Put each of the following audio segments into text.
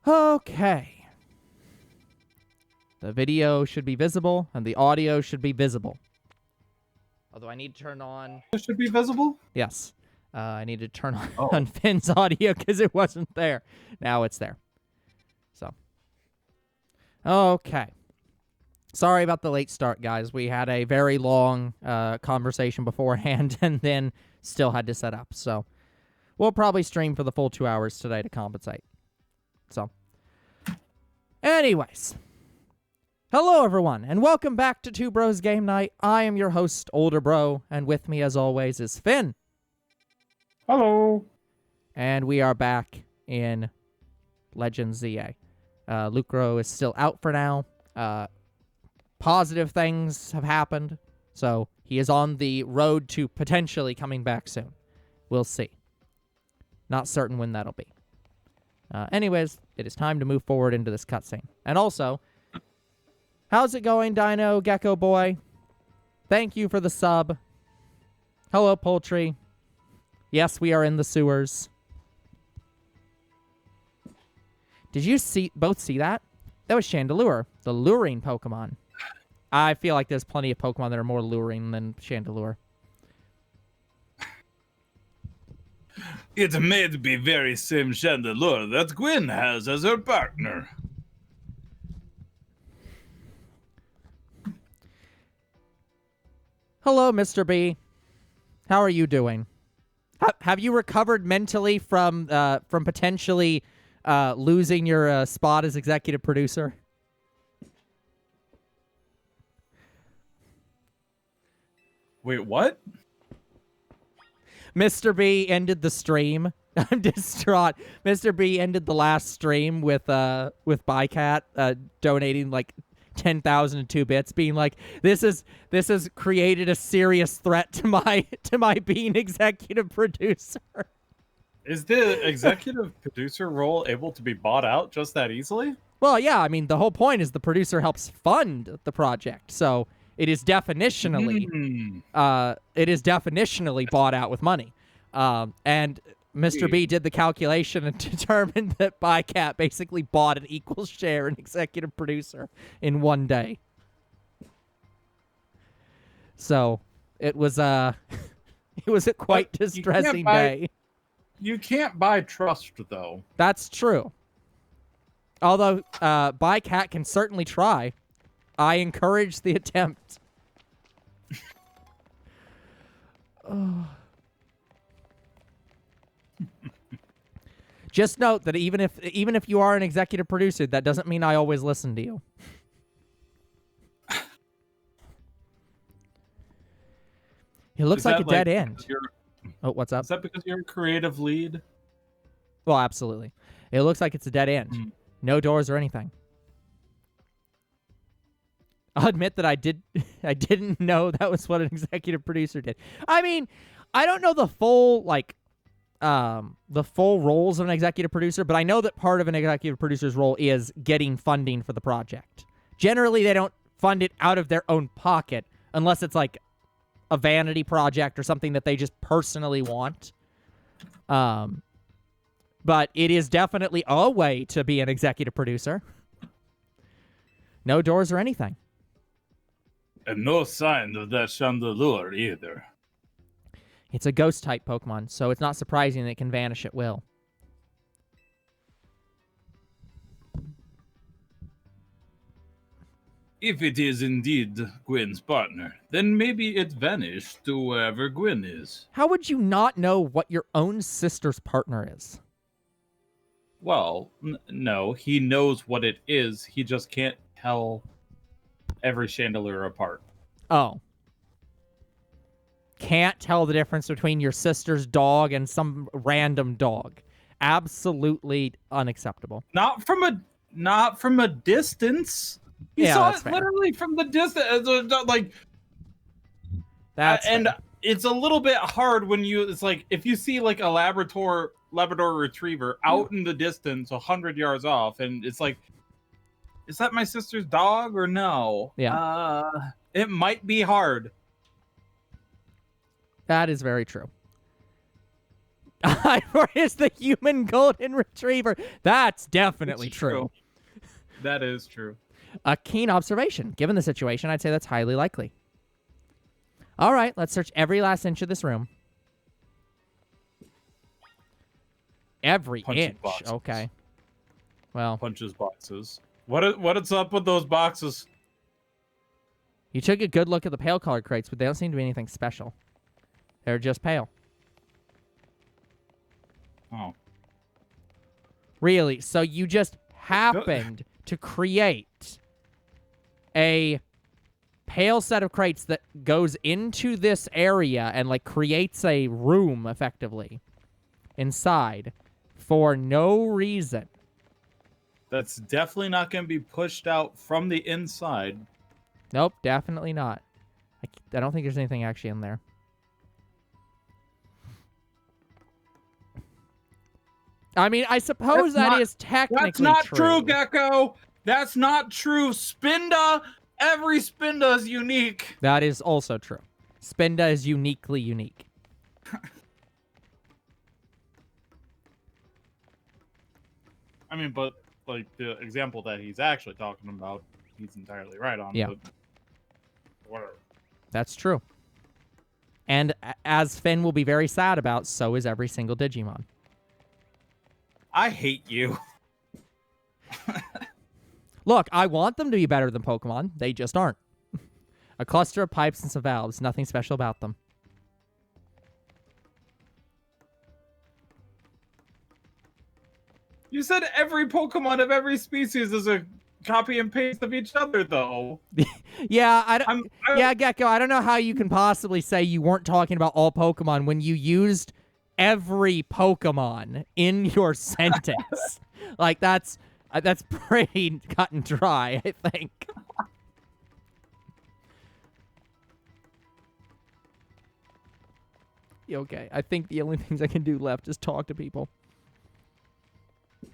Okay. The video should be visible, and the audio should be visible. Although I need to turn on... It should be visible? Yes. I need to turn on, Oh. on Finn's audio because it wasn't there. Now it's there. So. Okay. Sorry about the late start, guys. We had a very long conversation beforehand and then still had to set up. So we'll probably stream for the full 2 hours today to compensate. So. Anyways. Hello, everyone, and welcome back to Two Bros Game Night. I am your host, Older Bro, and with me, as always, is Finn. Hello. And we are back in LegendsZ-A. Lucro is still out for now. Positive things have happened, so he is on the road to potentially coming back soon. We'll see. Not certain when that'll be. Anyways, it is time to move forward into this cutscene. And also... how's it going, Dino Gecko Boy? Thank you for the sub. Hello, Poultry. Yes, we are in the sewers. Did you both see that? That was Chandelure, the luring Pokemon. I feel like there's plenty of Pokemon that are more luring than Chandelure. It may be very same Chandelure that Gwynn has as her partner. Hello, Mr. B. How are you doing? Have you recovered mentally from potentially losing your spot as executive producer? Wait, what? Mr. B ended the stream. I'm distraught. Mr. B ended the last stream with Bycat donating like 10,002 bits, being like, this has created a serious threat to my being executive producer. Is the executive producer role able to be bought out just that easily? Well, yeah, I mean, the whole point is the producer helps fund the project, so it is definitionally bought out with money. And Mr. B did the calculation and determined that Bycat basically bought an equal share in executive producer in one day. So it was a quite distressing day. You can't buy trust, though. That's true. Although Bycat can certainly try. I encourage the attempt. Oh. Just note that even if you are an executive producer, that doesn't mean I always listen to you. It looks like a dead end. Oh, what's up? Is that because you're a creative lead? Well, absolutely. It looks like it's a dead end. No doors or anything. I'll admit that I didn't know that was what an executive producer did. I mean, I don't know the full roles of an executive producer, but I know that part of an executive producer's role is getting funding for the project. Generally, they don't fund it out of their own pocket unless it's like a vanity project or something that they just personally want. But it is definitely a way to be an executive producer. No doors or anything. And no sign of that Chandelure either. It's a ghost-type Pokemon, so it's not surprising that it can vanish at will. If it is indeed Gwynn's partner, then maybe it vanished to wherever Gwynn is. How would you not know what your own sister's partner is? Well, no, he knows what it is. He just can't tell every Chandelure apart. Oh. Can't tell the difference between your sister's dog and some random dog. Absolutely unacceptable. Not from a distance. He saw it literally from the distance. Like that's and fair. It's a little bit hard when it's like if you see like a Labrador Retriever out in the distance 100 yards off, and it's like, is that my sister's dog or no? Yeah. It might be hard. That is very true. Ivor is the human golden retriever. That's definitely It's true. That is true. A keen observation. Given the situation, I'd say that's highly likely. All right, let's search every last inch of this room. Every Punching inch. boxes. Okay. Well, Punches boxes. What's up with those boxes? you took a good look at the pale colored crates, but they don't seem to be anything special. They're just pale. Oh. Really? So you just happened to create a pale set of crates that goes into this area and like creates a room effectively inside for no reason. That's definitely not going to be pushed out from the inside. Nope, definitely not. I don't think there's anything actually in there. I mean, I suppose that is technically That's not true. true, Gecko. That's not true. Spinda, every Spinda is unique. That is also true. Spinda is uniquely unique. I mean, but like the example that he's actually talking about, he's entirely right on. Yeah. But whatever. That's true. And as Finn will be very sad about, so is every single Digimon. I hate you. Look, I want them to be better than Pokemon. They just aren't. A cluster of pipes and some valves. Nothing special about them. You said every Pokemon of every species is a copy and paste of each other, though. Yeah, yeah, Gecko, I don't know how you can possibly say you weren't talking about all Pokemon when you used every Pokemon in your sentence. Like, that's pretty cut and dry, I think. Okay, I think the only things I can do left is talk to people.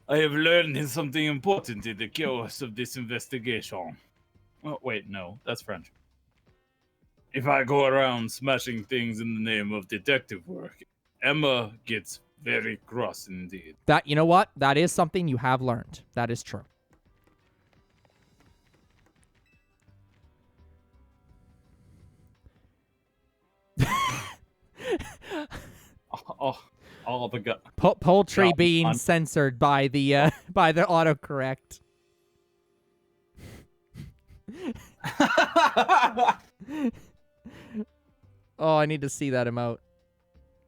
I have learned something important in the course of this investigation. Oh, wait, no, that's French. If I go around smashing things in the name of detective work, Emma gets very cross indeed. That, you know what? That is something you have learned. That is true. All the gut. Poultry God, being censored by the autocorrect. Oh, I need to see that emote.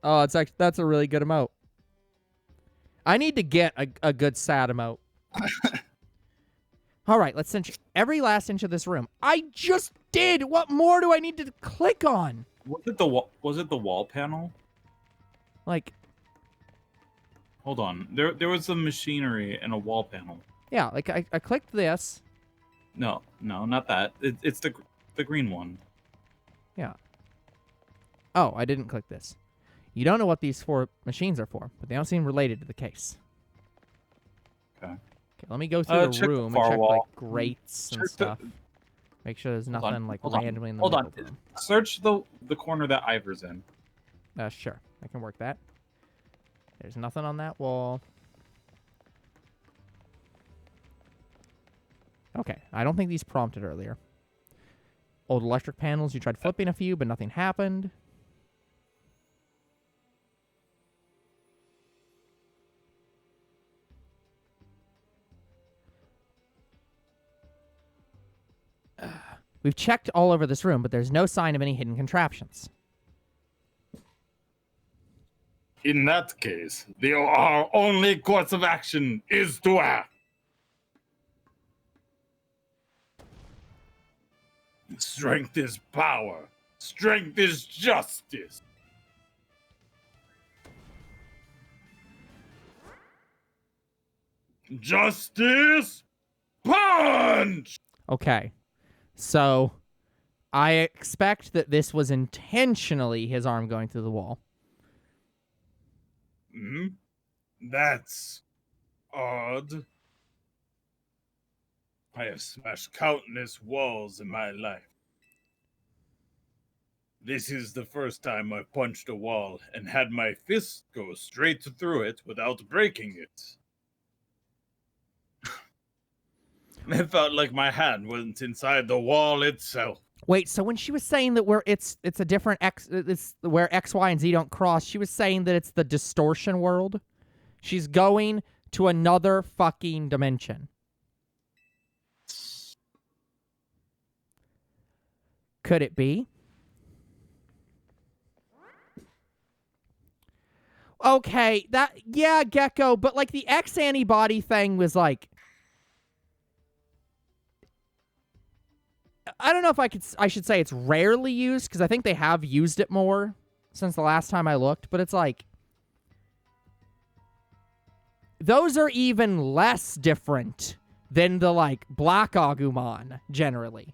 Oh, it's actually, that's a really good emote. I need to get a good sad emote. All right, let's cinch every last inch of this room. I just did. What more do I need to click on? Was it the wall panel? Like, hold on. There was some machinery and a wall panel. yeah, like I clicked this. No, not that. It's the green one. Yeah. Oh, I didn't click this. You don't know what these 4 machines are for, but they don't seem related to the case. Okay. Okay, let me go through the room and check like grates and Check stuff. Make sure there's nothing like randomly in the Hold middle on. of them. Search the corner that Ivor's in. Sure, I can work that. There's nothing on that wall. Okay, I don't think these prompted earlier. Old electric panels, you tried flipping a few, but nothing happened. We've checked all over this room, but there's no sign of any hidden contraptions. In that case, our only course of action is to act. Strength is power. Strength is justice. Justice punch! Okay, so I expect that this was intentionally his arm going through the wall. Hmm? That's odd. I have smashed countless walls in my life. This is the first time I've punched a wall and had my fist go straight through it without breaking it. It felt like my hand went inside the wall itself. Wait, so when she was saying that it's a different it's where X, Y, and Z don't cross, she was saying that it's the distortion world? She's going to another fucking dimension. Could it be? Okay, yeah, Gecko, but like the X antibody thing was like, I don't know if I should say it's rarely used, because I think they have used it more since the last time I looked, but it's like, those are even less different than the like Black Agumon generally.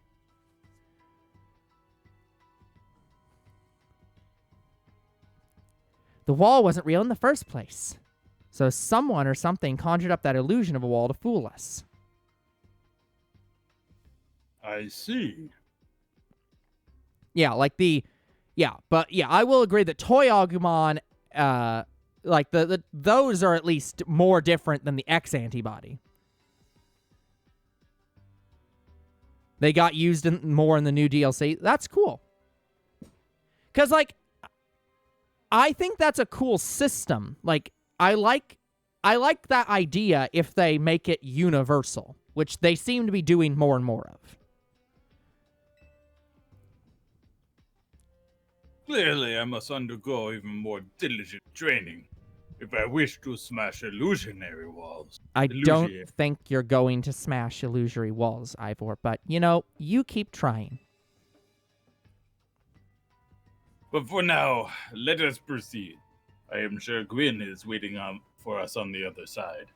The wall wasn't real in the first place, so someone or something conjured up that illusion of a wall to fool us. I see. Yeah, like I will agree that Toy Agumon, like those are at least more different than the X antibody. They got used more in the new DLC. That's cool. Cause like, I think that's a cool system. Like, I like that idea if they make it universal, which they seem to be doing more and more of. Clearly, I must undergo even more diligent training if I wish to smash illusionary walls. I don't think you're going to smash illusory walls, Ivor, but, you know, you keep trying. But for now, let us proceed. I am sure Gwynn is waiting for us on the other side.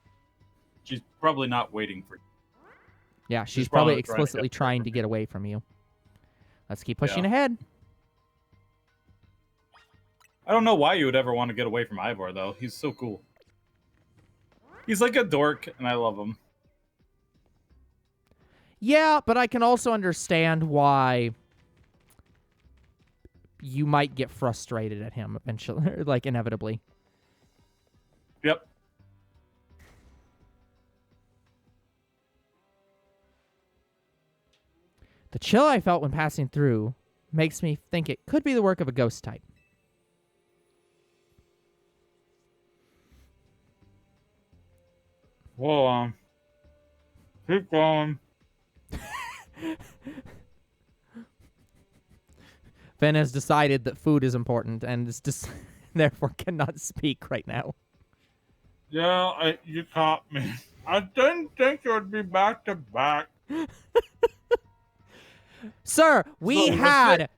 She's probably not waiting for you. Yeah, she's probably explicitly trying to get away from you. Let's keep pushing ahead. I don't know why you would ever want to get away from Ivor, though. He's so cool. He's like a dork, and I love him. Yeah, but I can also understand why you might get frustrated at him eventually, like inevitably. Yep. The chill I felt when passing through makes me think it could be the work of a ghost type. Whoa, keep going. Finn has decided that food is important and is just therefore cannot speak right now. Yeah, you caught me. I didn't think it would be back to back. Sir, we had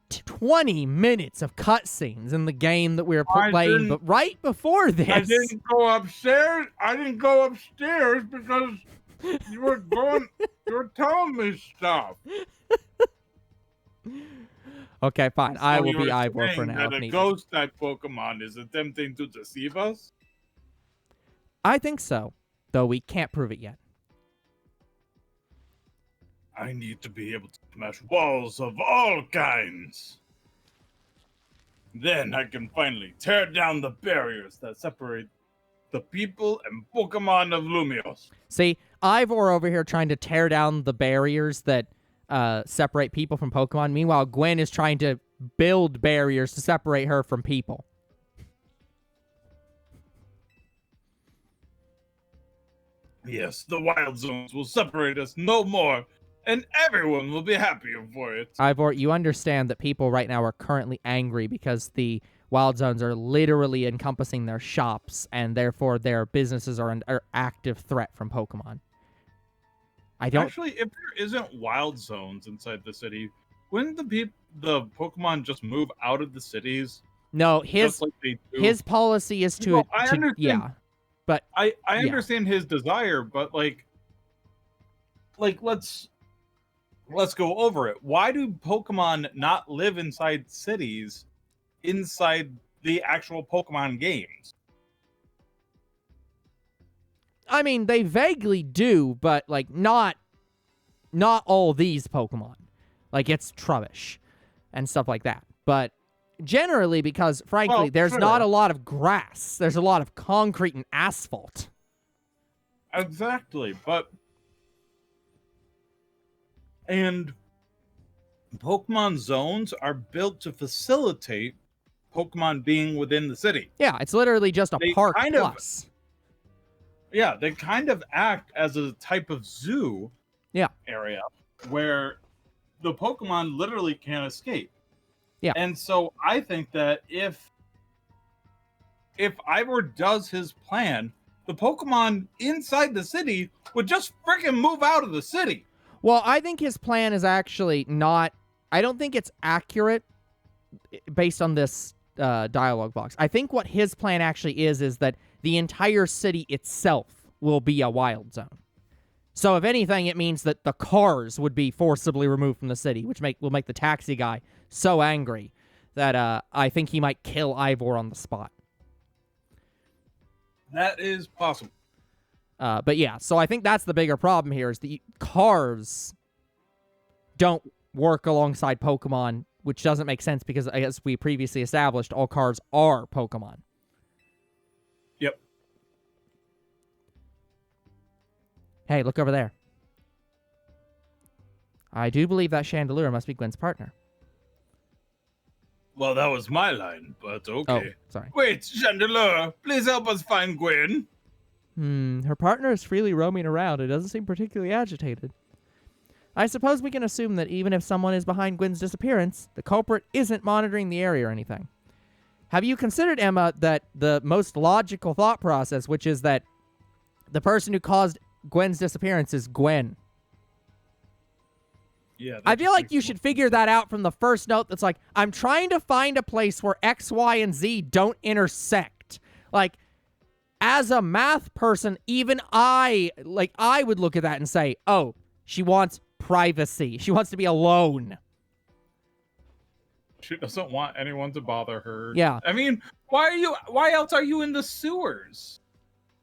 20 minutes of cutscenes in the game that we were playing, but right before this... I didn't go upstairs. I didn't go upstairs because you were telling me stuff. Okay, fine. So I will be Ivor for now. That a ghost-type Pokemon is attempting to deceive us? I think so, though we can't prove it yet. I need to be able to smash walls of all kinds. Then I can finally tear down the barriers that separate the people and Pokemon of Lumios. See, Ivor over here trying to tear down the barriers that separate people from Pokemon. Meanwhile, Gwynn is trying to build barriers to separate her from people. Yes, the wild zones will separate us no more, and everyone will be happier for it. Ivor, you understand that people right now are currently angry because the wild zones are literally encompassing their shops, and therefore their businesses are under active threat from Pokemon. Actually, if there isn't wild zones inside the city, wouldn't the Pokemon just move out of the cities? No, his policy is to I understand. Yeah, but I understand his desire, but like let's go over it. Why do Pokemon not live inside cities, inside the actual Pokemon games? I mean, they vaguely do, but like not all these Pokemon. Like it's Trubbish and stuff like that. But generally, because, frankly, Well, there's sure. not a lot of grass. There's a lot of concrete and asphalt. Exactly, but... And Pokemon zones are built to facilitate Pokemon being within the city. Yeah, it's literally just a They park kind of- plus. Yeah, they kind of act as a type of zoo Yeah. area where the Pokemon literally can't escape. Yeah. And so I think that if Ivor does his plan, the Pokemon inside the city would just freaking move out of the city. Well, I think his plan is actually not... I don't think it's accurate based on this dialogue box. I think what his plan actually is that the entire city itself will be a wild zone. So if anything, it means that the cars would be forcibly removed from the city, which will make the taxi guy so angry that I think he might kill Ivor on the spot. That is possible. But yeah, so I think that's the bigger problem here is the cars don't work alongside Pokemon, which doesn't make sense because, as we previously established, all cars are Pokemon. Yep. Hey, look over there. I do believe that Chandelure must be Gwynn's partner. Well, that was my line, but okay. Oh, sorry. Wait, Chandelure, please help us find Gwynn. Her partner is freely roaming around. It doesn't seem particularly agitated. I suppose we can assume that even if someone is behind Gwynn's disappearance, the culprit isn't monitoring the area or anything. Have you considered, Emma, that the most logical thought process, which is that the person who caused Gwynn's disappearance is Gwynn? Yeah. I feel like you should figure that out from the first note that's like, I'm trying to find a place where X, Y, and Z don't intersect. Like, as a math person, even I would look at that and say, oh, she wants privacy. She wants to be alone. She doesn't want anyone to bother her. Yeah. I mean, why else are you in the sewers?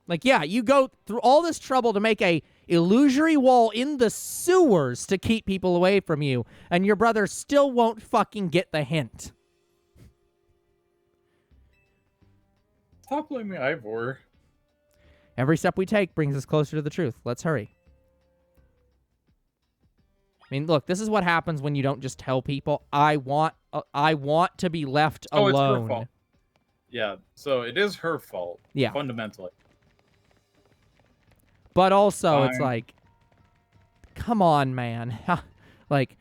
Like, yeah, you go through all this trouble to make a illusory wall in the sewers to keep people away from you, and your brother still won't fucking get the hint. Stop blaming Ivor. Every step we take brings us closer to the truth. Let's hurry. I mean, look, this is what happens when you don't just tell people, I want to be left alone. It's her fault. Yeah, so it is her fault. Yeah. Fundamentally. But also, it's Fine. like, come on, man. like,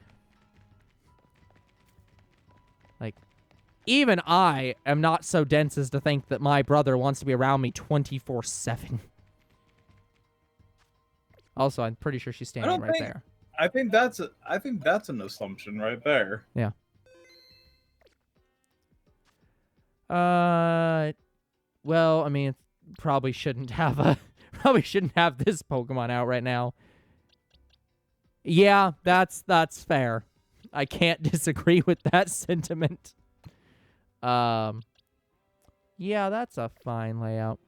even I am not so dense as to think that my brother wants to be around me 24/7. Also, I'm pretty sure she's standing right there. I think that's an assumption right there. Yeah. Well, I mean, it probably shouldn't have this Pokemon out right now. Yeah, that's fair. I can't disagree with that sentiment. Yeah, that's a fine layout.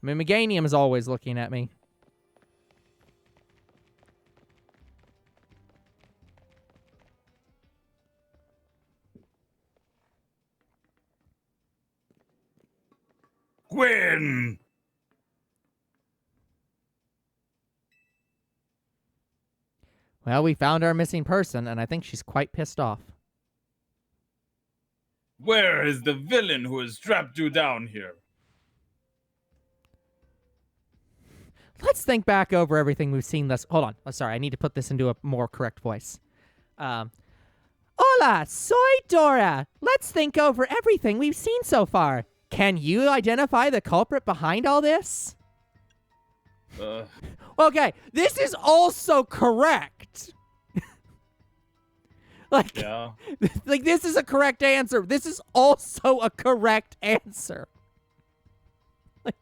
I mean, Meganium is always looking at me. Gwynn! Well, we found our missing person, and I think she's quite pissed off. Where is the villain who has trapped you down here? Let's think back over everything we've seen thus... Hold on. Oh, sorry, I need to put this into a more correct voice. Hola, soy Dora. Let's think over everything we've seen so far. Can you identify the culprit behind all this? Okay, this is also correct. Yeah. Like, this is a correct answer. This is also a correct answer. Like,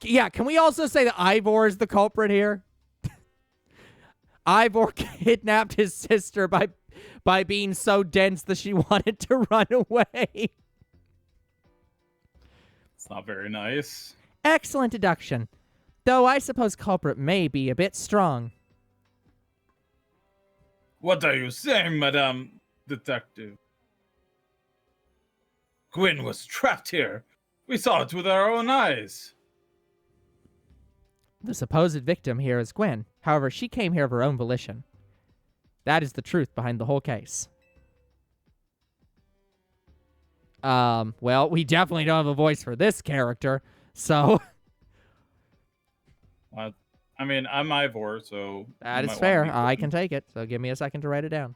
yeah, can we also say that Ivor is the culprit here? Ivor kidnapped his sister by being so dense that she wanted to run away. It's not very nice. Excellent deduction. Though I suppose culprit may be a bit strong. What are you saying, Madame Detective? Gwyn was trapped here. We saw it with our own eyes. The supposed victim here is Gwyn. However, she came here of her own volition. That is the truth behind the whole case. Well, we definitely don't have a voice for this character, so... I mean, I'm Ivor, so... That is fair. I can take it, so give me a second to write it down.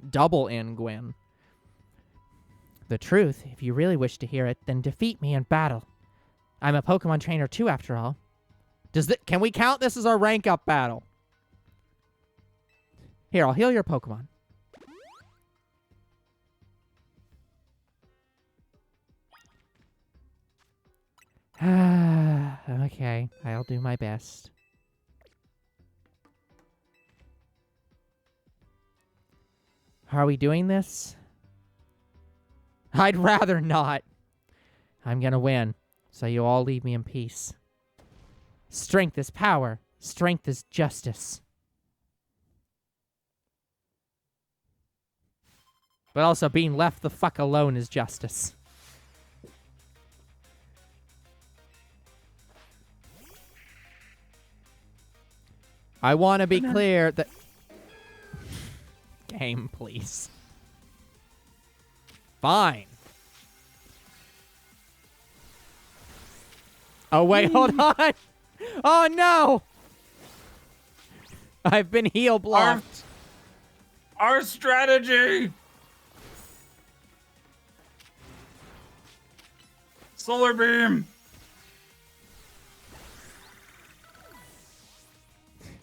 Double in Gwyn. The truth, if you really wish to hear it, then defeat me in battle. I'm a Pokemon trainer too, after all. Can we count this as our rank up battle? Here, I'll heal your Pokemon. Okay, I'll do my best. Are we doing this? I'd rather not. I'm gonna win, so you all leave me in peace. Strength is power. Strength is justice. But also being left the fuck alone is justice. I want to be clear that... Game, please. Fine. Oh, wait, hold on. Oh, no. I've been heal blocked. Our strategy. Solar beam.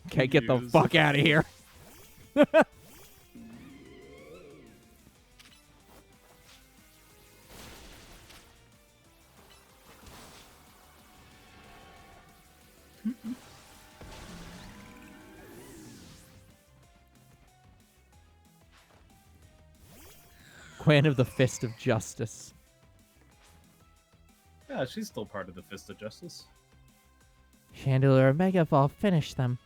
Okay, get the fuck out of here. Gwyn of the Fist of Justice. Yeah, she's still part of the Fist of Justice. Chandelure Mega Ball, finish them.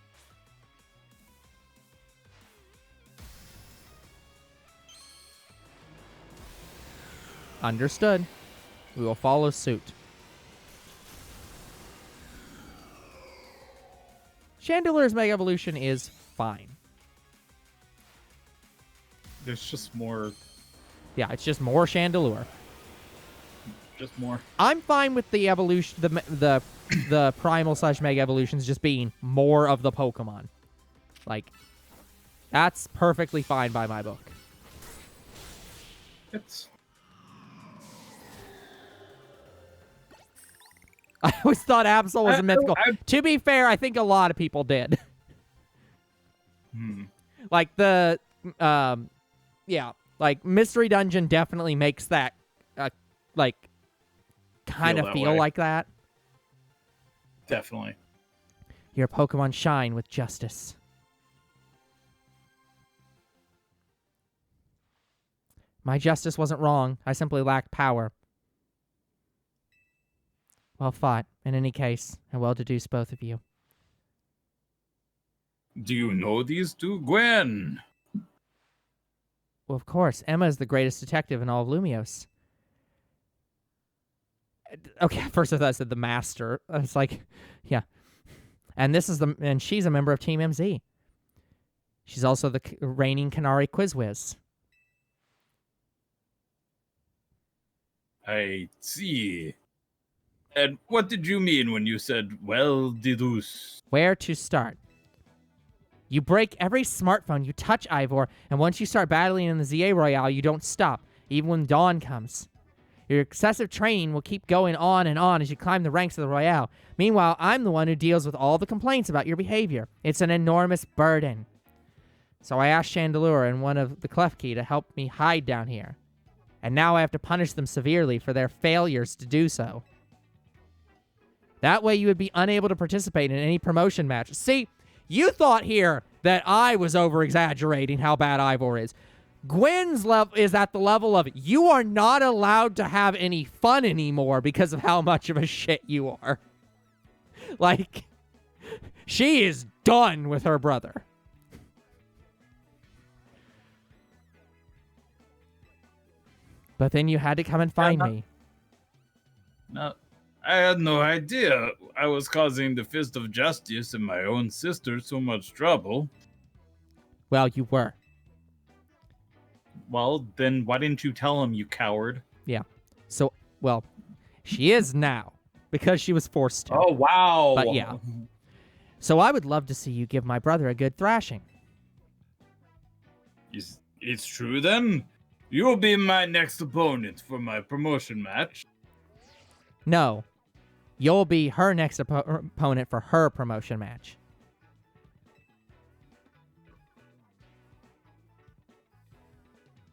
Understood. We will follow suit. Chandelure's Mega Evolution is fine. There's just more. Yeah, it's just more Chandelure. Just more. I'm fine with the evolution, the primal / mega evolutions just being more of the Pokemon. Like, that's perfectly fine by my book. I always thought Absol was a mythical. To be fair, I think a lot of people did. Like the, yeah, like Mystery Dungeon definitely makes that, like, kind of feel like that. Definitely. Your Pokemon shine with justice. My justice wasn't wrong. I simply lacked power. Well fought, in any case, and well deduced, both of you. Do you know these two, Gwyn? Well, of course. Emma is the greatest detective in all of Lumiose. Okay, first I thought I said the master. I was like, yeah. And she's a member of Team MZ. She's also the reigning Canary Quizwiz. I see. And what did you mean when you said, well deduced? Where to start? You break every smartphone, you touch Ivor, and once you start battling in the ZA Royale, you don't stop, even when dawn comes. Your excessive training will keep going on and on as you climb the ranks of the Royale. Meanwhile, I'm the one who deals with all the complaints about your behavior. It's an enormous burden. So I asked Chandelure and one of the Klefki to help me hide down here. And now I have to punish them severely for their failures to do so. That way you would be unable to participate in any promotion match. See, you thought here that I was over-exaggerating how bad Ivor is. Gwyn's level is at the level of you are not allowed to have any fun anymore because of how much of a shit you are. Like, She is done with her brother. But then you had to come and find me. No, I had no idea I was causing the Fist of Justice and my own sister so much trouble. Well, you were. Well, then why didn't you tell him, you coward? Yeah. So, well, she is now because she was forced to. Oh, wow. But yeah. So I would love to see you give my brother a good thrashing. It's true then? You will be my next opponent for my promotion match. No. You'll be her next opponent for her promotion match.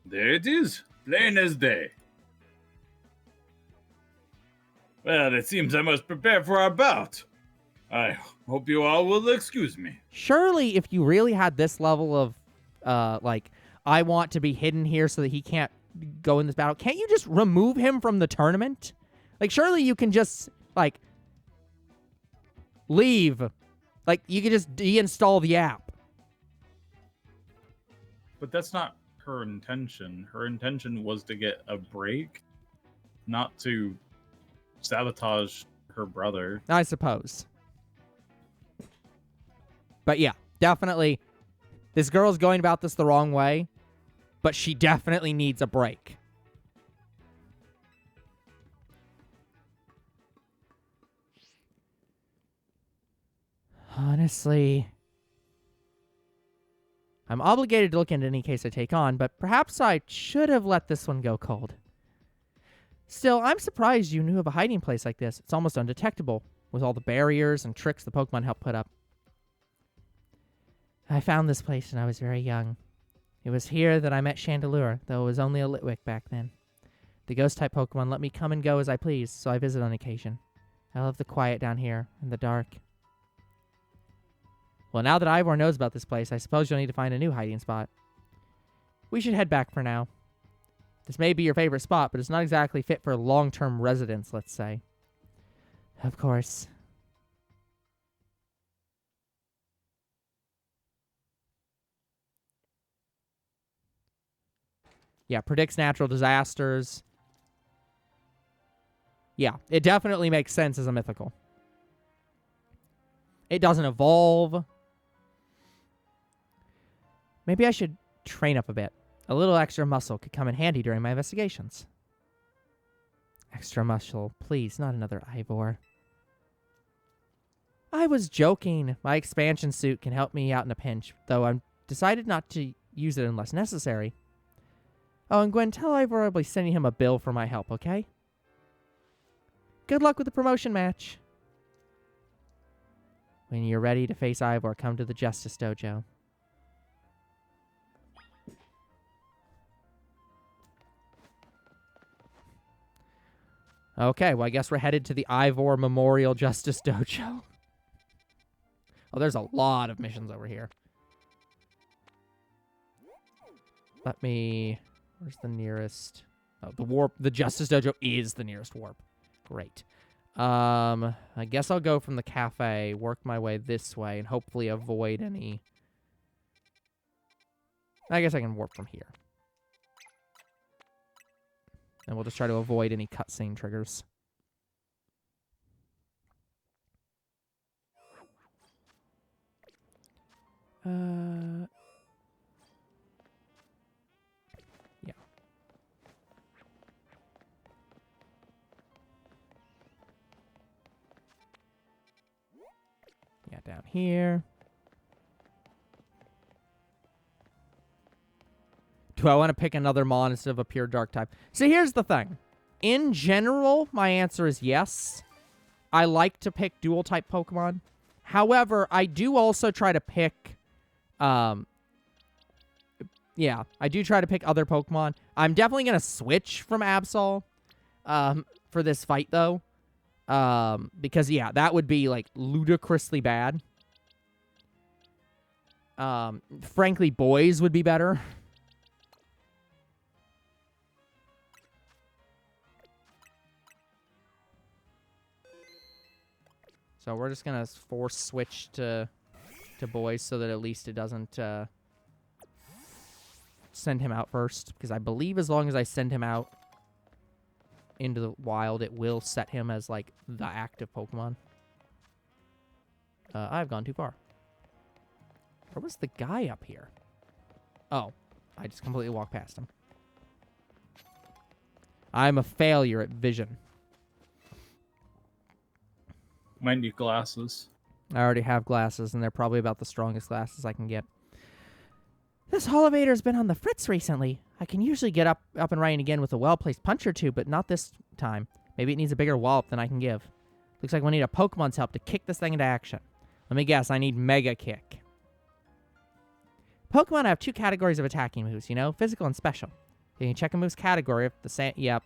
There it is, plain as day. Well, it seems I must prepare for our bout. I hope you all will excuse me. Surely, if you really had this level of, like, I want to be hidden here so that he can't go in this battle, can't you just remove him from the tournament? Like, surely you can just, like, leave. Like, you can just deinstall the app. But that's not her intention. Her intention was to get a break, not to sabotage her brother. I suppose. But yeah, definitely, this girl's going about this the wrong way, but she definitely needs a break. Honestly, I'm obligated to look into any case I take on, but perhaps I should have let this one go cold. Still, I'm surprised you knew of a hiding place like this. It's almost undetectable, with all the barriers and tricks the Pokemon helped put up. I found this place when I was very young. It was here that I met Chandelure, though it was only a Litwick back then. The Ghost-type Pokemon let me come and go as I please, so I visit on occasion. I love the quiet down here, and the dark. Well, now that Ivor knows about this place, I suppose you'll need to find a new hiding spot. We should head back for now. This may be your favorite spot, but it's not exactly fit for long-term residence, let's say. Of course. Yeah, predicts natural disasters. Yeah, it definitely makes sense as a mythical. It doesn't evolve. Maybe I should train up a bit. A little extra muscle could come in handy during my investigations. Extra muscle, please, not another Ivor. I was joking. My expansion suit can help me out in a pinch, though I've decided not to use it unless necessary. Oh, and Gwynn, tell Ivor I'll be sending him a bill for my help, okay? Good luck with the promotion match. When you're ready to face Ivor, come to the Justice Dojo. Okay, well, I guess we're headed to the Ivor Memorial Justice Dojo. Oh, there's a lot of missions over here. Let me... Where's the nearest... Oh, the warp... The Justice Dojo is the nearest warp. Great. I guess I'll go from the cafe, work my way this way, and hopefully avoid any... I guess I can warp from here. And we'll just try to avoid any cutscene triggers. Yeah. Yeah, down here. Do I want to pick another Mon instead of a pure dark type? So here's the thing. In general, my answer is yes. I like to pick dual type Pokemon. However, I do also try to pick... yeah, I do try to pick other Pokemon. I'm definitely going to switch from Absol for this fight, though. Because, yeah, that would be, like, ludicrously bad. Frankly, boys would be better. So we're just gonna force switch to boys so that at least it doesn't send him out first. Because I believe as long as I send him out into the wild, it will set him as like the active Pokemon. I've gone too far. Where was the guy up here? Oh, I just completely walked past him. I'm a failure at vision. Might need glasses. I already have glasses, and they're probably about the strongest glasses I can get. This elevator's been on the fritz recently. I can usually get up and running again with a well-placed punch or two, but not this time. Maybe it needs a bigger wallop than I can give. Looks like we'll need a Pokemon's help to kick this thing into action. Let me guess, I need Mega Kick. Pokemon have 2 categories of attacking moves, you know? Physical and special. You can check a move's category if the same... Yep.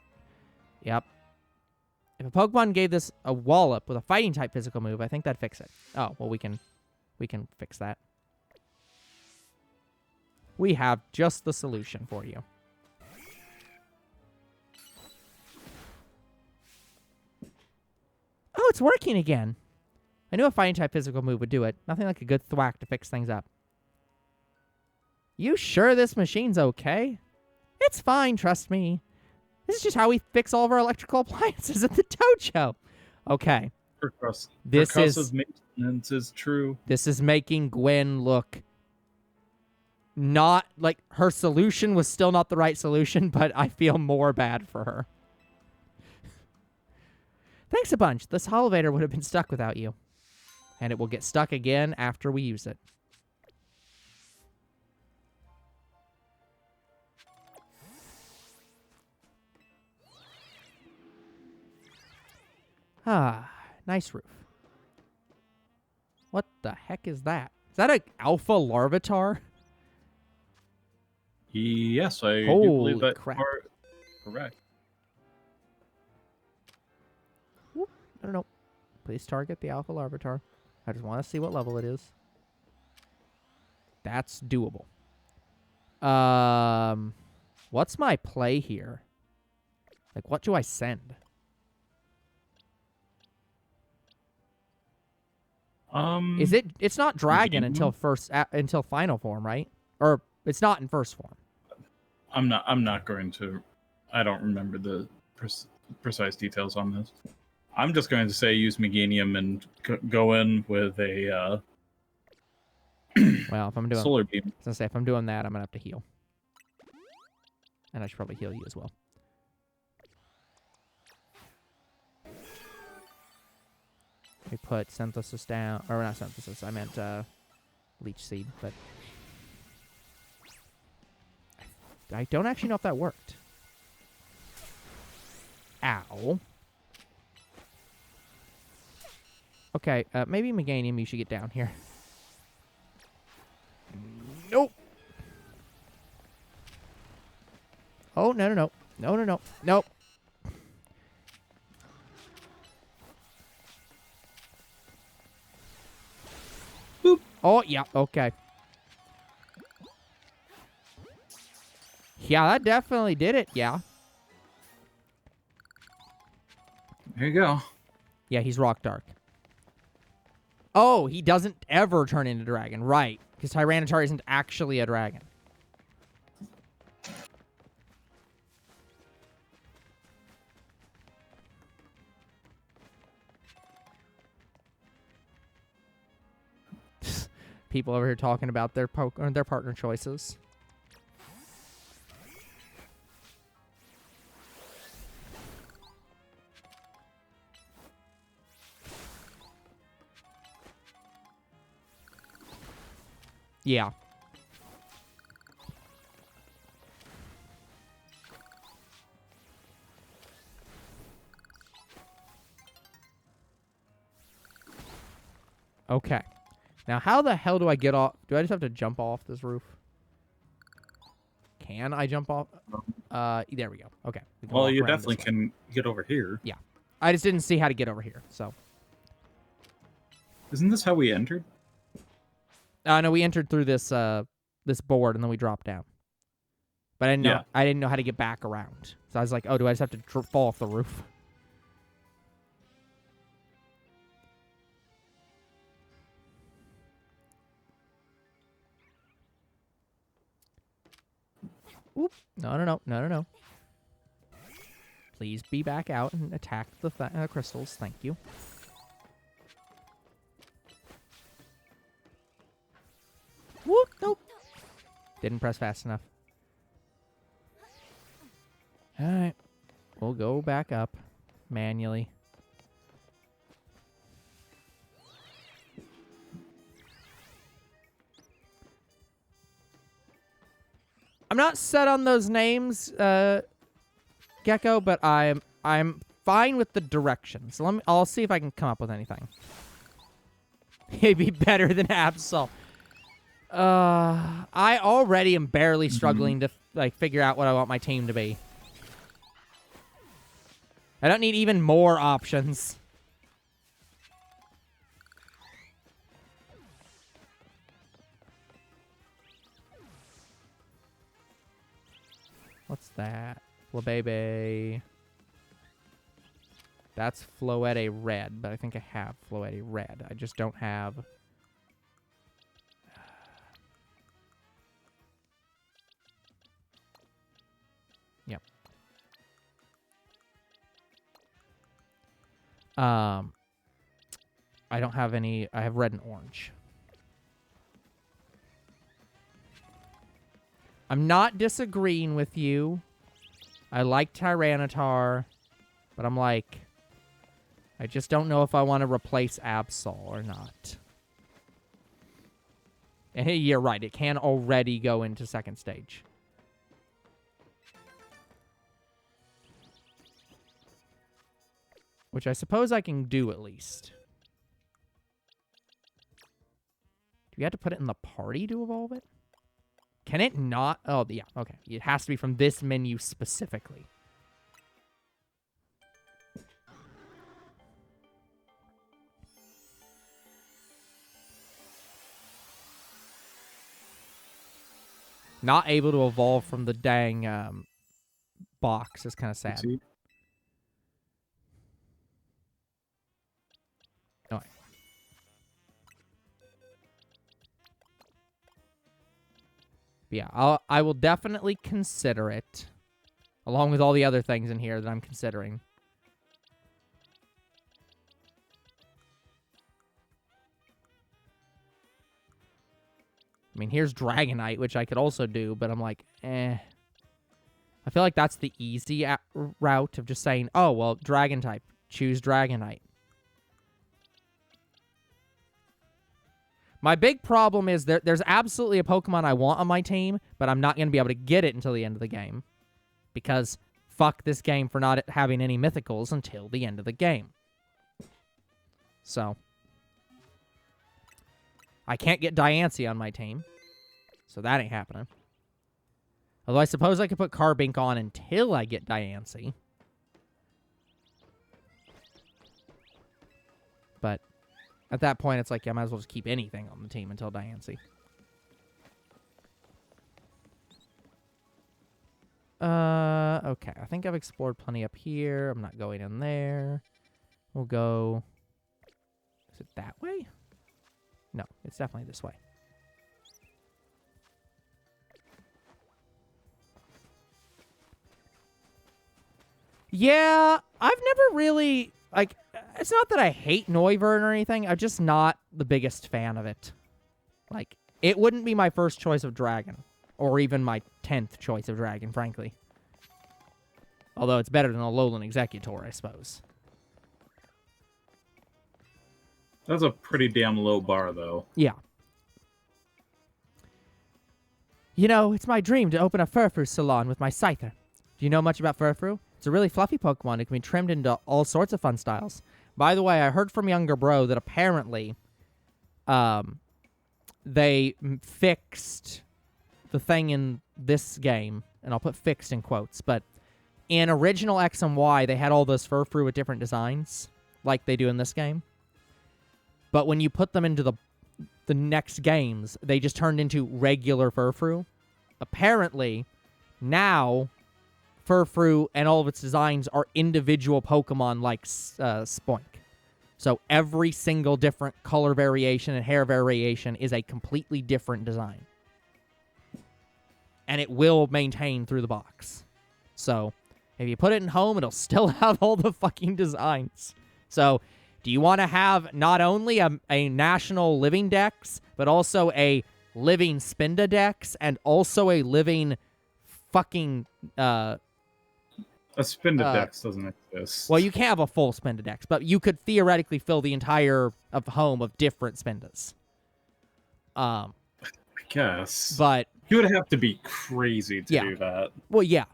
If a Pokemon gave this a wallop with a fighting-type physical move, I think that'd fix it. Oh, well, we can fix that. We have just the solution for you. Oh, it's working again. I knew a fighting-type physical move would do it. Nothing like a good thwack to fix things up. You sure this machine's okay? It's fine, trust me. This is just how we fix all of our electrical appliances at the dojo. Okay. Percussive maintenance is true. This is making Gwynn look not like her solution was still not the right solution, but I feel more bad for her. Thanks a bunch. This elevator would have been stuck without you. And it will get stuck again after we use it. Ah, nice roof. What the heck is that? Is that an alpha larvitar? Yes, I do Holy believe that crap. are correct. Whoop. No. Please target the alpha larvitar. I just want to see what level it is. That's doable. What's my play here? Like, what do I send? Is it? It's not dragon until until final form, right? Or it's not in first form. I'm not going to. I don't remember the precise details on this. I'm just going to say use Meganium and go in with a. Well, if I'm doing solar beam, I was gonna say if I'm doing that, I'm gonna have to heal, and I should probably heal you as well. We put synthesis down, or not synthesis. I meant leech seed, but I don't actually know if that worked. Ow. Okay, maybe Meganium, you should get down here. Nope. Oh, no. Nope. Boop. Oh, yeah, okay. Yeah, that definitely did it, yeah. There you go. Yeah, he's rock dark. Oh, he doesn't ever turn into dragon, right. Because Tyranitar isn't actually a dragon. People over here talking about their partner choices. Yeah. Okay. Now, how the hell do I get off? Do I just have to jump off this roof? Can I jump off? There we go. Okay. We Well, walk you around this definitely way. can get over here. Yeah. I just didn't see how to get over here, so. Isn't this how we entered? No, we entered through this this board and then we dropped down. But I didn't know how to get back around. So I was like, oh, do I just have to fall off the roof? Oop. No. Please be back out and attack the crystals. Thank you. Whoop. Nope. Didn't press fast enough. All right. We'll go back up manually. I'm not set on those names, Gecko, but I'm fine with the direction. So I'll see if I can come up with anything. He'd be better than Absol. I already am barely struggling to figure out what I want my team to be. I don't need even more options. What's that? Flabebe. That's Floette Red, but I think I have Floette Red. I just don't have... Yep. I don't have any... I have red and orange. I'm not disagreeing with you. I like Tyranitar, but I'm like, I just don't know if I want to replace Absol or not. And you're right, it can already go into second stage. Which I suppose I can do at least. Do we have to put it in the party to evolve it? Can it not? Oh, yeah, okay. It has to be from this menu specifically. Not able to evolve from the dang box is kind of sad. All right. Yeah, I will definitely consider it, along with all the other things in here that I'm considering. I mean, here's Dragonite, which I could also do, but I'm like, eh. I feel like that's the easy route of just saying, oh, well, Dragon type, choose Dragonite. My big problem is there's absolutely a Pokemon I want on my team, but I'm not going to be able to get it until the end of the game. Because fuck this game for not having any mythicals until the end of the game. So, I can't get Diancie on my team. So that ain't happening. Although I suppose I could put Carbink on until I get Diancie. But at that point, it's like, yeah, I might as well just keep anything on the team until Diancie. Okay. I think I've explored plenty up here. I'm not going in there. We'll go... Is it that way? No, it's definitely this way. Yeah, I've never really... Like, it's not that I hate Noivern or anything. I'm just not the biggest fan of it. Like, it wouldn't be my first choice of dragon. Or even my 10th choice of dragon, frankly. Although it's better than a Alolan Executor, I suppose. That's a pretty damn low bar, though. Yeah. You know, it's my dream to open a Furfrou salon with my Scyther. Do you know much about Furfrou? It's a really fluffy Pokemon. It can be trimmed into all sorts of fun styles. By the way, I heard from Younger Bro that apparently they fixed the thing in this game, and I'll put fixed in quotes, but in original X and Y, they had all those Furfrou with different designs, like they do in this game. But when you put them into the next games, they just turned into regular Furfrou. Apparently, now Furfrou and all of its designs are individual Pokemon like Spoink. So every single different color variation and hair variation is a completely different design. and it will maintain through the box. So if you put it in home, it'll still have all the fucking designs. So do you want to have not only a national living dex, but also a living Spinda dex, and also a living fucking... a Spinda dex doesn't exist. Well, you can't have a full Spinda dex, but you could theoretically fill the entire of home of different Spindas. I guess. But you would have to be crazy to do that. Well, yeah.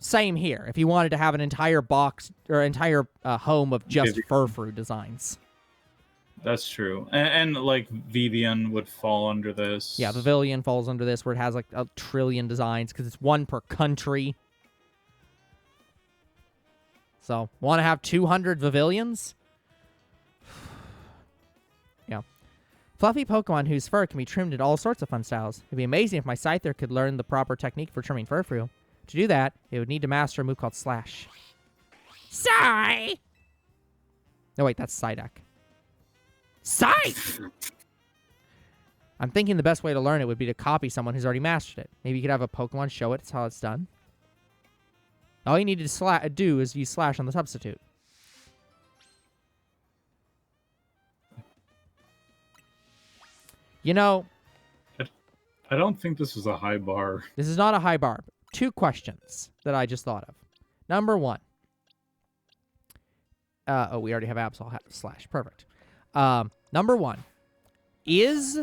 Same here. If you wanted to have an entire box or entire home of just Furfrou designs. That's true. And like Vivian would fall under this. Yeah, Pavilion falls under this, where it has like a trillion designs because it's one per country. So, want to have 200 Pavilions? Yeah. Fluffy Pokemon whose fur can be trimmed in all sorts of fun styles. It'd be amazing if my Scyther could learn the proper technique for trimming Furfrou. To do that, it would need to master a move called Slash. Sigh! No, wait, that's Psyduck. Scythe! I'm thinking the best way to learn it would be to copy someone who's already mastered it. Maybe you could have a Pokemon show it how it's done. All you need to do is use Slash on the substitute. You know... I don't think this was a high bar. This is not a high bar. 2 questions that I just thought of. Number 1. Oh, we already have Absol Slash. Perfect. Number 1. Is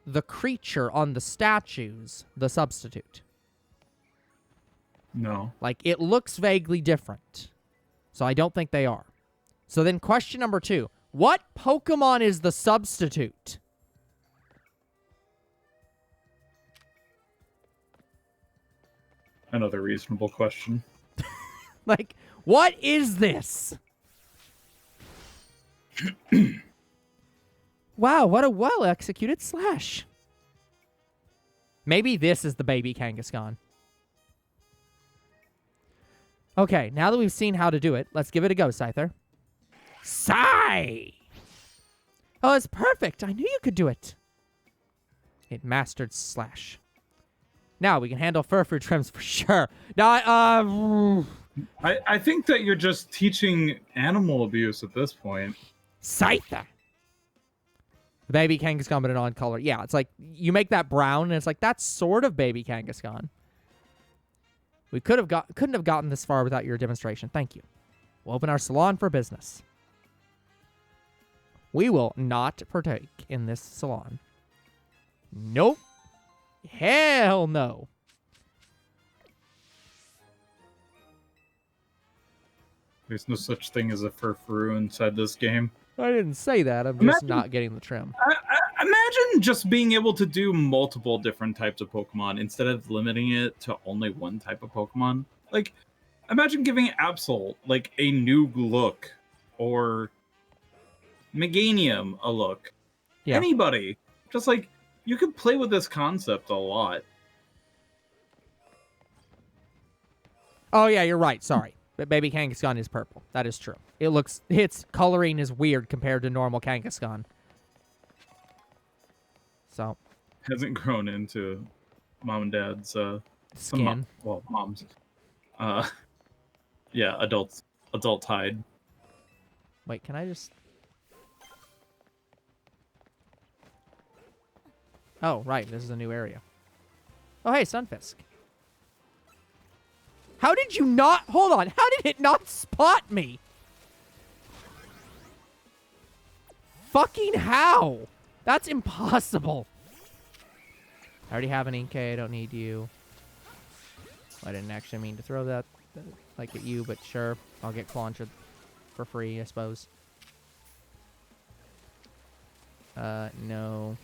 the creature on the statues the substitute? No. Like, it looks vaguely different. So I don't think they are. So then question number 2. What Pokemon is the substitute? Another reasonable question. Like, what is this? Wow, what a well-executed Slash. Maybe this is the baby Kangaskhan. Okay, now that we've seen how to do it, let's give it a go, Scyther. Sigh! Oh, it's perfect. I knew you could do it. It mastered Slash. Now we can handle Furfrou trims for sure. Now, I think that you're just teaching animal abuse at this point. Scyther. The baby Kangaskhan, but a non-color. Yeah, it's like, you make that brown, and it's like, that's sort of baby Kangaskhan. We couldn't have gotten this far without your demonstration. Thank you. We'll open our salon for business. We will not partake in this salon. Nope. Hell no. There's no such thing as a Furfrou inside this game. I didn't say that. I'm just not getting the trim. Imagine just being able to do multiple different types of Pokemon instead of limiting it to only one type of Pokemon. Like, imagine giving Absol, like, a new look. Or Meganium a look. Yeah. Anybody. Just, like, you could play with this concept a lot. Oh, yeah, you're right. Sorry. But baby Kangaskhan is purple. That is true. Its coloring is weird compared to normal Kangaskhan. So. Hasn't grown into mom and dad's skin. Mom's. Yeah, adult hide. Wait, can I just... Oh, right. This is a new area. Oh, hey, Sunfisk. How did you not... Hold on. How did it not spot me? Fucking how? That's impossible. I already have an Inkay. I don't need you. I didn't actually mean to throw that like at you, but sure. I'll get Clauncher for free, I suppose. No.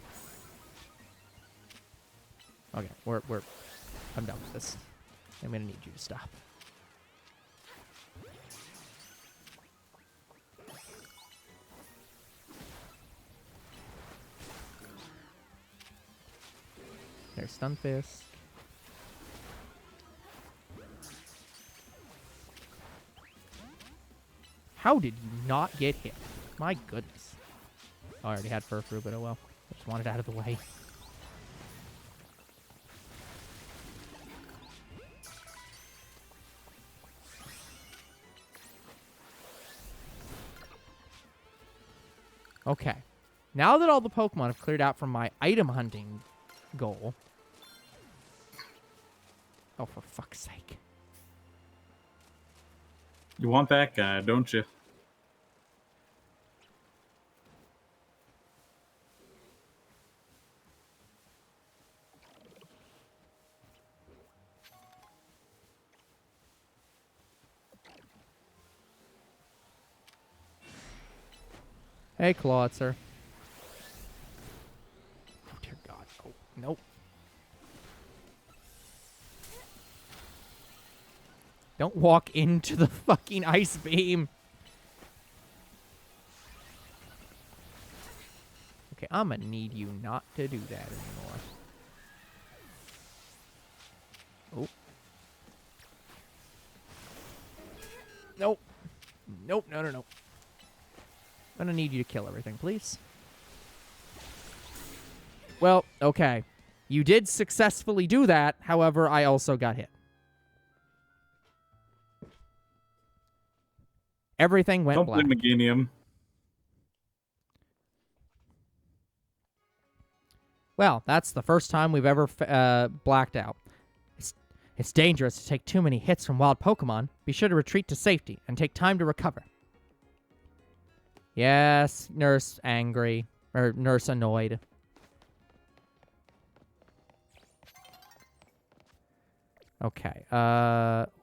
Okay, I'm done with this. I'm gonna need you to stop. There's Stunfisk. How did you not get hit? My goodness. Oh, I already had Furfrou, but oh well. I just wanted it out of the way. Okay. Now that all the Pokemon have cleared out from my item hunting goal. Oh, for fuck's sake. You want that guy, don't you? Hey, Clawitzer. Oh, dear God. Oh, nope. Don't walk into the fucking ice beam. Okay, I'm gonna need you not to do that anymore. Oh. Nope. Nope, no, no, no. I'm gonna need you to kill everything, please. Well, okay. You did successfully do that, however, I also got hit. Everything went Don't black. blame Meganium. Well, that's the first time we've ever blacked out. It's dangerous to take too many hits from wild Pokemon. Be sure to retreat to safety and take time to recover. Yes, Nurse angry. Or Nurse annoyed. Okay.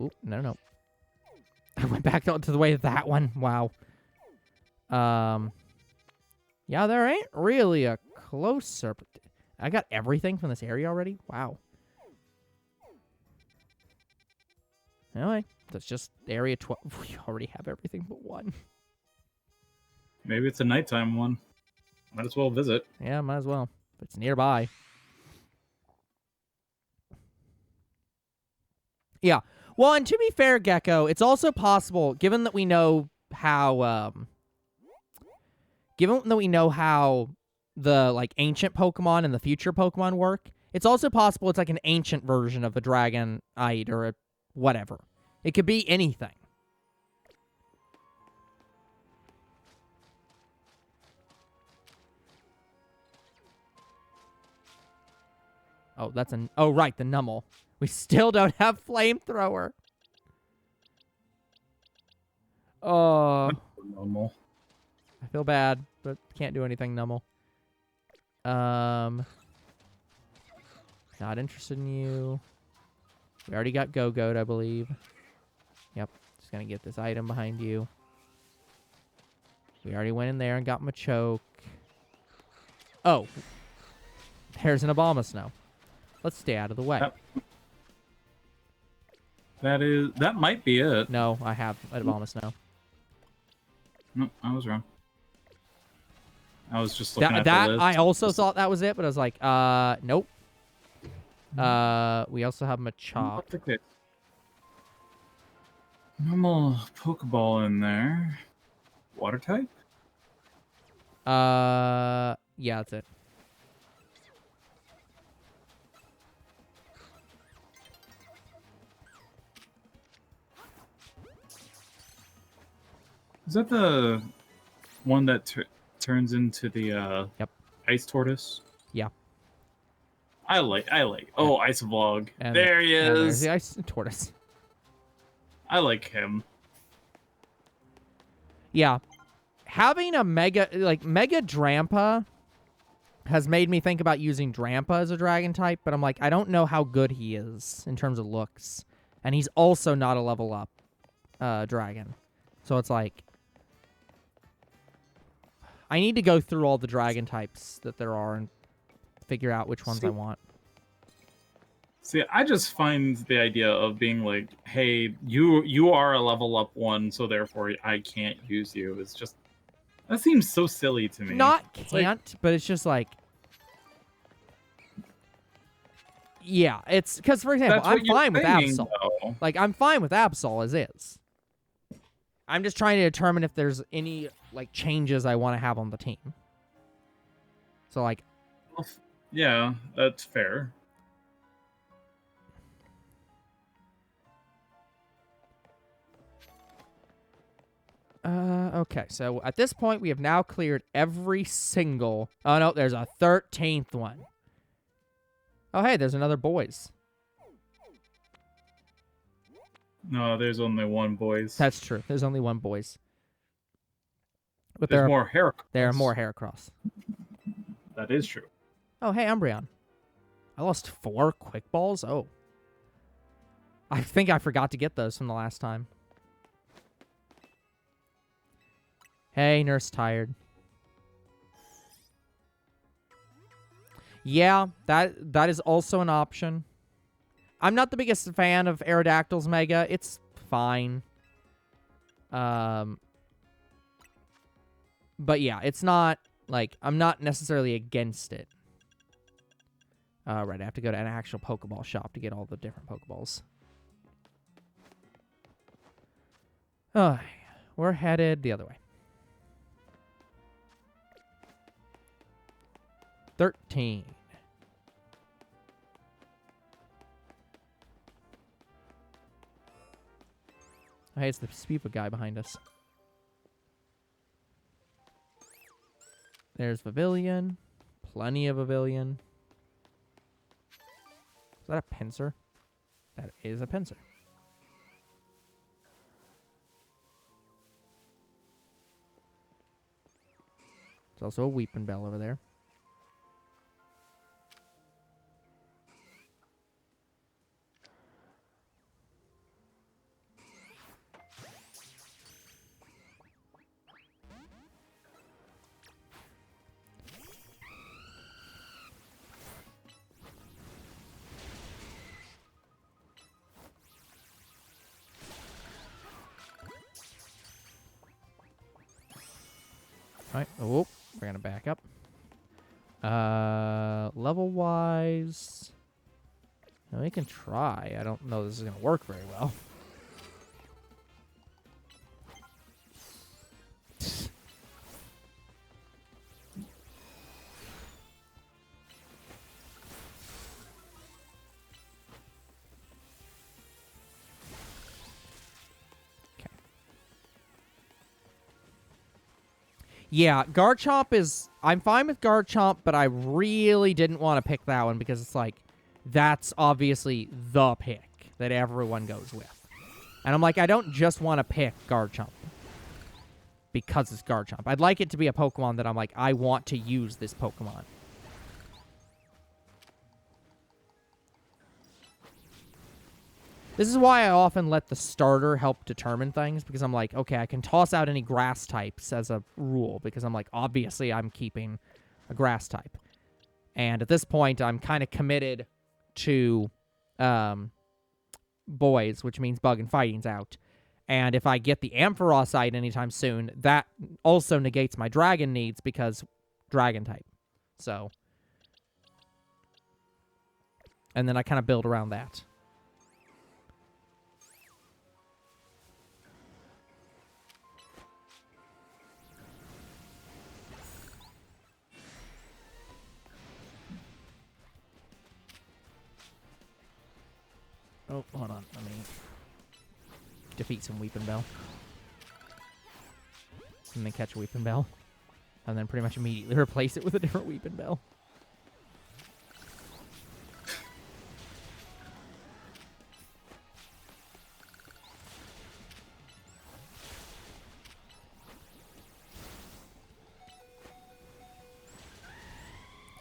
Oop, no. I went back to the way of that one. Wow. Yeah, there ain't really a closer. I got everything from this area already? Wow. Anyway, that's just area 12. We already have everything but one. Maybe it's a nighttime one. Might as well visit. Yeah, might as well. It's nearby. Yeah. Well, and to be fair, Gecko, it's also possible, given that we know how, the like ancient Pokemon and the future Pokemon work, it's also possible it's like an ancient version of a Dragonite or a whatever. It could be anything. Oh, that's an... Oh, right, the Numel. We still don't have Flamethrower. Oh. Normal. I feel bad, but can't do anything, Numel. Not interested in you. We already got Go-Goat, I believe. Yep. Just gonna get this item behind you. We already went in there and got Machoke. Oh. There's an Abomasnow. Let's stay out of the way. That might be it. No, I have an Abomasnow. No, I was wrong. I was just looking at the list. I also thought that was it, but I was like, nope. We also have Machop. Okay. Normal Pokeball in there. Water type? Yeah, that's it. Is that the one that turns into the Yep. ice tortoise? Yeah. I like. Oh, Ice Vlog. And there he and there's is. the ice tortoise. I like him. Yeah. Having a Mega Drampa has made me think about using Drampa as a dragon type, but I'm like, I don't know how good he is in terms of looks. And he's also not a level up dragon. So it's like, I need to go through all the dragon types that there are and figure out which ones I want. See, I just find the idea of being like, hey, you are a level up one, so therefore I can't use you. It's just, that seems so silly to me. Not It's can't, but it's just like, yeah, it's because, for example, I'm fine with Absol. Though. Like, I'm fine with Absol as is. I'm just trying to determine if there's any, like, changes I want to have on the team. So, like... Yeah, that's fair. Okay, so at this point, we have now cleared every single... Oh, no, there's a 13th one. Oh, hey, there's another boys. No, there's only one, boys. That's true. There's only one boys. But There's more hair. there are more Heracross. That is true. Oh, hey, Umbreon. I lost 4 quick balls? Oh. I think I forgot to get those from the last time. Hey, Nurse Tired. Yeah, that is also an option. I'm not the biggest fan of Aerodactyl's Mega. It's fine. But yeah, it's not, like, I'm not necessarily against it. Right, I have to go to an actual Pokeball shop to get all the different Pokeballs. Oh, we're headed the other way. 13. Hey, it's the Speepa guy behind us. There's Pavilion. Plenty of Pavilion. Is that a Pinsir? That is a Pinsir. There's also a Weeping Bell over there. Alright, oh, we're gonna back up. Level-wise... We can try. I don't know this is gonna work very well. Yeah, Garchomp is... I'm fine with Garchomp, but I really didn't want to pick that one because it's like, that's obviously the pick that everyone goes with. And I'm like, I don't just want to pick Garchomp because it's Garchomp. I'd like it to be a Pokemon that I'm like, I want to use this Pokemon. This is why I often let the starter help determine things, because I'm like, okay, I can toss out any grass types as a rule, because I'm like, obviously I'm keeping a grass type. And at this point, I'm kind of committed to boys, which means bug and fighting's out. And if I get the Ampharos anytime soon, that also negates my dragon needs, because dragon type. So. And then I kind of build around that. Oh, hold on. Let me defeat some Weeping Bell. And then catch a Weeping Bell. And then pretty much immediately replace it with a different Weeping Bell.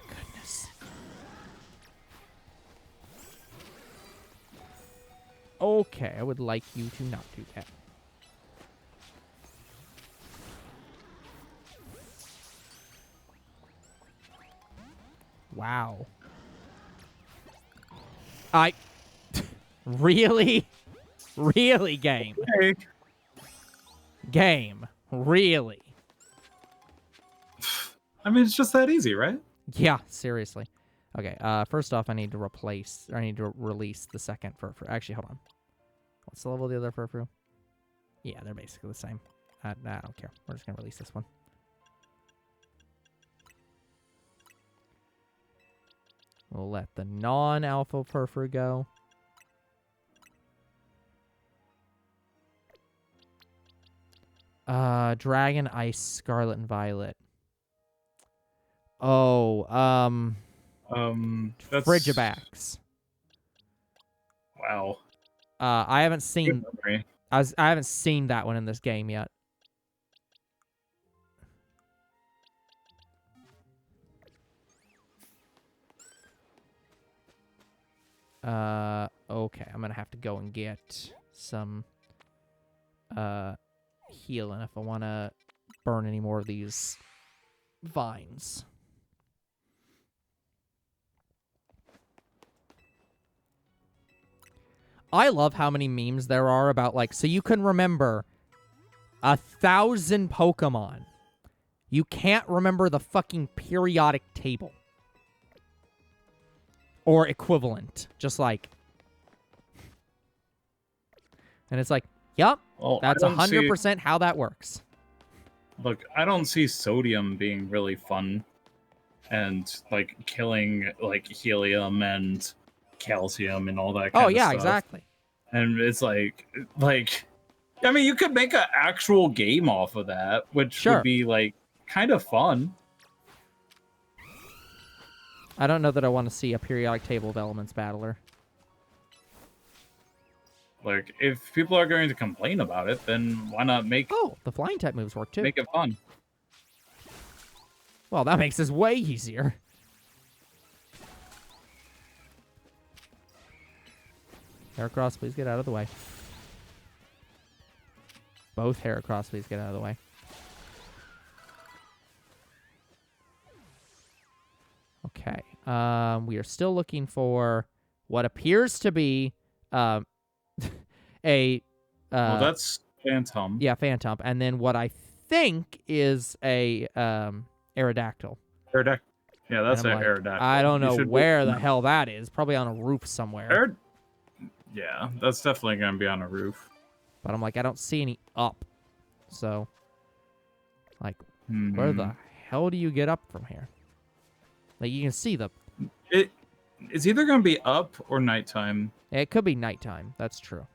Goodness. Okay, I would like you to not do that. Wow. Really? Really, game? Hey. Game. Really? I mean, it's just that easy, right? Yeah, seriously. Okay, first off, I need to release the second Furfru. Actually, hold on. What's the level of the other Furfru? Yeah, they're basically the same. I don't care. We're just going to release this one. We'll let the non-alpha Furfru go. Dragon, Ice, Scarlet, and Violet. Oh, That's Frigibax. Wow. I haven't seen. Good memory. I haven't seen that one in this game yet. Okay, I'm gonna have to go and get some healing if I want to burn any more of these vines. I love how many memes there are about, like, so you can remember 1,000 Pokemon. You can't remember the fucking periodic table. Or equivalent. Just like... And it's like, yep, Well, that's 100% how that works. Look, I don't see sodium being really fun. And, like, killing, like, helium and calcium and all that kind of stuff. Oh, yeah, exactly. And it's like, I mean, you could make an actual game off of that, which would be, like, kind of fun. I don't know that I want to see a periodic table of elements battler. Like, if people are going to complain about it, then why not make... Oh, the flying type moves work, too. Make it fun. Well, that makes this way easier. Heracross, please get out of the way. Both Heracross, please get out of the way. Okay. We are still looking for what appears to be a... well, that's Phantom. Yeah, Phantom. And then what I think is a Aerodactyl. Aerodactyl. Yeah, that's an Aerodactyl. I don't know where the hell that is. Probably on a roof somewhere. Yeah, that's definitely going to be on a roof. But I'm like, I don't see any up. So, like, where the hell do you get up from here? Like, you can see the... It's either going to be up or nighttime. It could be nighttime. That's true.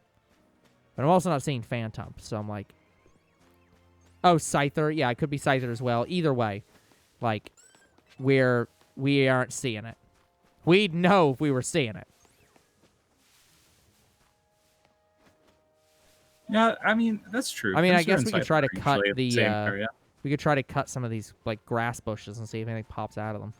But I'm also not seeing Phantom. So I'm like... Oh, Scyther. Yeah, it could be Scyther as well. Either way, like, we aren't seeing it. We'd know if we were seeing it. Yeah, I mean, that's true. I mean, I guess we could try to cut the we could try to cut some of these, like, grass bushes and see if anything pops out of them.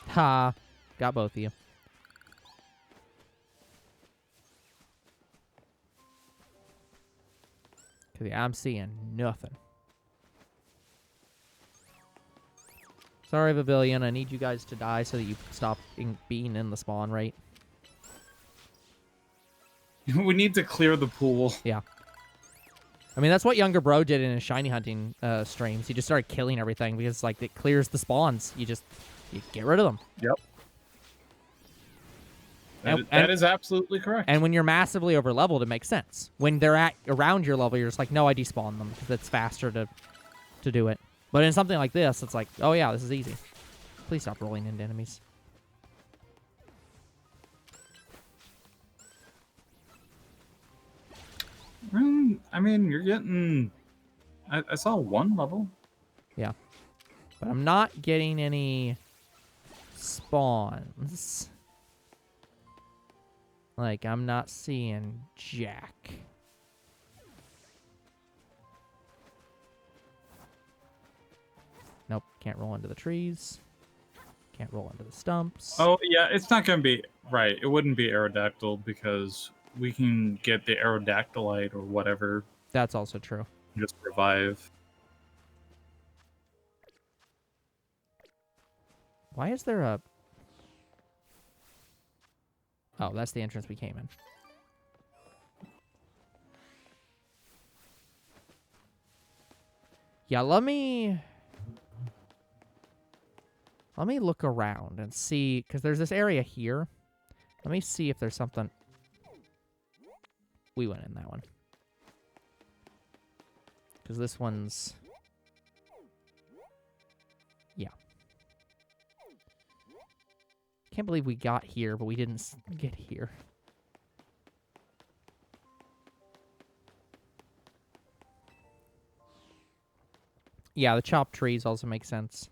Ha! Got both of you. Cause I'm seeing nothing. Sorry, Pavilion. I need you guys to die so that you stop being in the spawn rate. We need to clear the pool. Yeah. I mean, that's what Younger Bro did in his shiny hunting streams. He just started killing everything because, like, it clears the spawns. You get rid of them. Yep. That is absolutely correct. And when you're massively over leveled, it makes sense. When they're at around your level, you're just like, no, I despawn them because it's faster to do it. But in something like this, it's like, oh yeah, this is easy. Please stop rolling into enemies. I mean, you're getting... I saw one level. Yeah. But I'm not getting any spawns. Like, I'm not seeing jack. Nope, can't roll into the trees. Can't roll into the stumps. Oh, yeah, it's not going to be... Right, it wouldn't be Aerodactyl because we can get the Aerodactylite or whatever. That's also true. Just revive. Why is there a... Oh, that's the entrance we came in. Yeah, let me look around and see, because there's this area here. Let me see if there's something... We went in that one. Because this one's... Yeah. Can't believe we got here, but we didn't get here. Yeah, the chopped trees also make sense.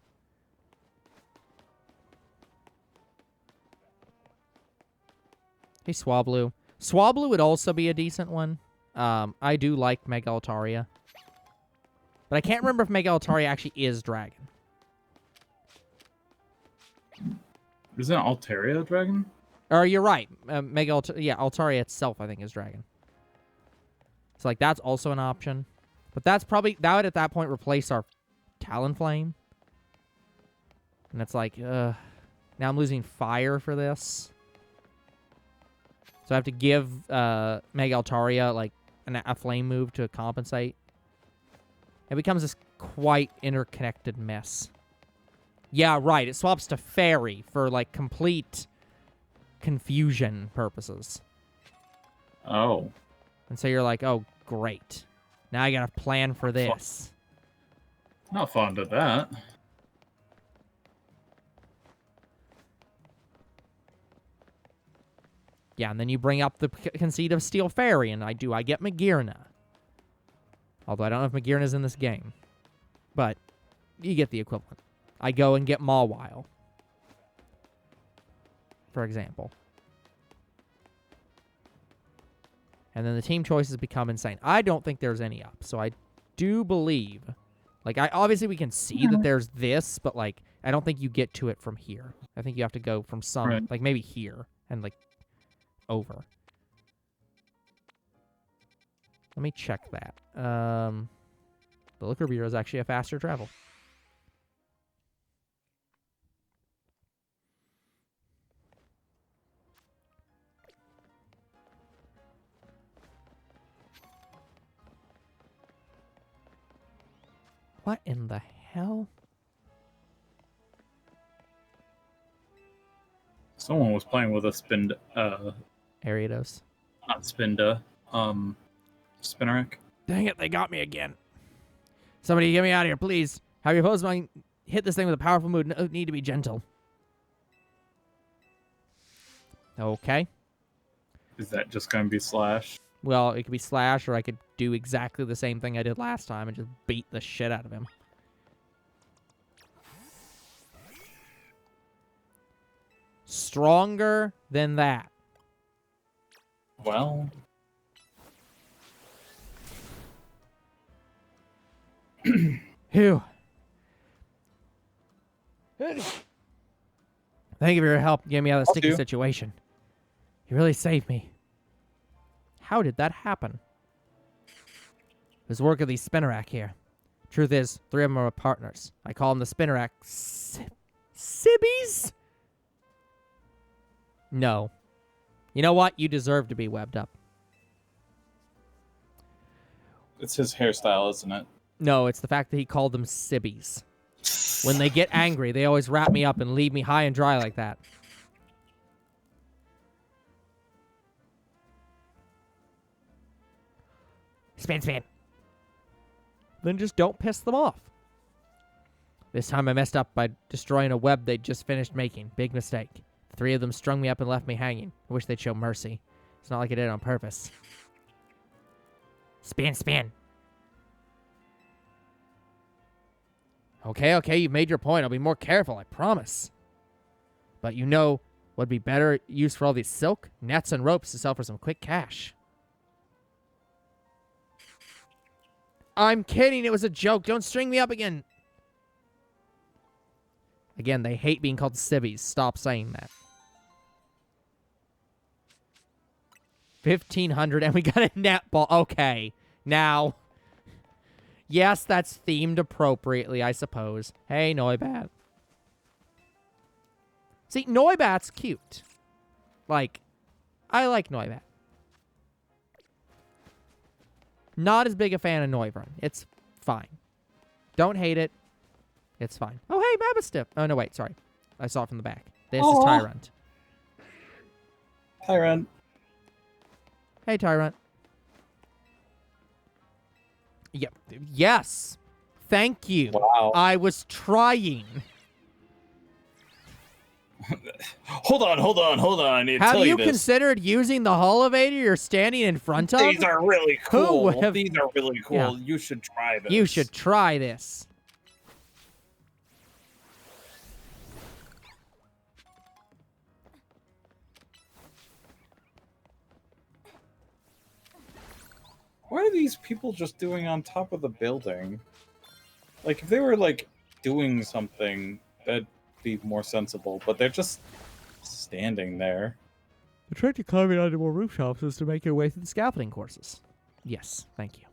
Hey, Swablu. Swablu would also be a decent one. I do like Mega Altaria. But I can't remember if Mega Altaria actually is dragon. Isn't Altaria a dragon? Or you're right. Altaria itself, I think, is dragon. So, like, that's also an option. But that would at that point replace our Talonflame. And it's like, now I'm losing fire for this. So I have to give Mega Altaria, like, a flame move to compensate. It becomes this quite interconnected mess. Yeah, right. It swaps to Fairy for, like, complete confusion purposes. Oh. And so you're like, oh, great. Now I gotta plan for this. Not fond of that. Yeah, and then you bring up the conceit of Steel Fairy, and I get Magearna. Although I don't know if Magearna's in this game. But you get the equivalent. I go and get Mawile, for example. And then the team choices become insane. I don't think there's any up, so I do believe... Like, obviously we can see that there's this, but, like, I don't think you get to it from here. I think you have to go from some... Right. Like, maybe here, and, like, over. Let me check that. The Liquor Bureau is actually a faster travel. What in the hell? Someone was playing with a Ariados. not Spinda, Spinnerack. Dang it, they got me again. Somebody get me out of here, please. How you opposed to hit this thing with a powerful move? No need to be gentle. Okay. Is that just going to be Slash? Well, it could be Slash, or I could do exactly the same thing I did last time and just beat the shit out of him. Stronger than that. Well... Phew. Thank you for your help getting me out of the sticky situation. You really saved me. How did that happen? It was work of these Spinnerack here. Truth is, 3 of them are partners. I call them the Spinnerack Sibbies? No. You know what? You deserve to be webbed up. It's his hairstyle, isn't it? No, it's the fact that he called them Sibbies. When they get angry, they always wrap me up and leave me high and dry like that. Spin. Then just don't piss them off. This time I messed up by destroying a web they'd just finished making. Big mistake. 3 of them strung me up and left me hanging. I wish they'd show mercy. It's not like I did it on purpose. Spin. Okay, you made your point. I'll be more careful, I promise. But you know what'd be better use for all these silk? Nets and ropes to sell for some quick cash. I'm kidding. It was a joke. Don't string me up again. Again, they hate being called civvies. Stop saying that. 1,500 and we got a netball. Okay. Now... Yes, that's themed appropriately, I suppose. Hey, Noibat. See, Noibat's cute. Like, I like Noibat. Not as big a fan of Noivern. It's fine. Don't hate it. It's fine. Oh, hey, Babastiff. Oh, no, wait, sorry. I saw it from the back. This is Tyrant. Tyrant. Hey, Tyrant. Yep. Yes. Thank you. Wow. I was trying. Hold on. I need to Have tell you this. considered using the elevator you're standing in front of? These are really cool. have- These are really cool. Yeah. You should try this. You should try this. What are these people just doing on top of the building? Like, if they were, like, doing something, that'd be more sensible. But they're just standing there. The trick to climbing onto more rooftops is to make your way through the scaffolding courses. Yes, thank you.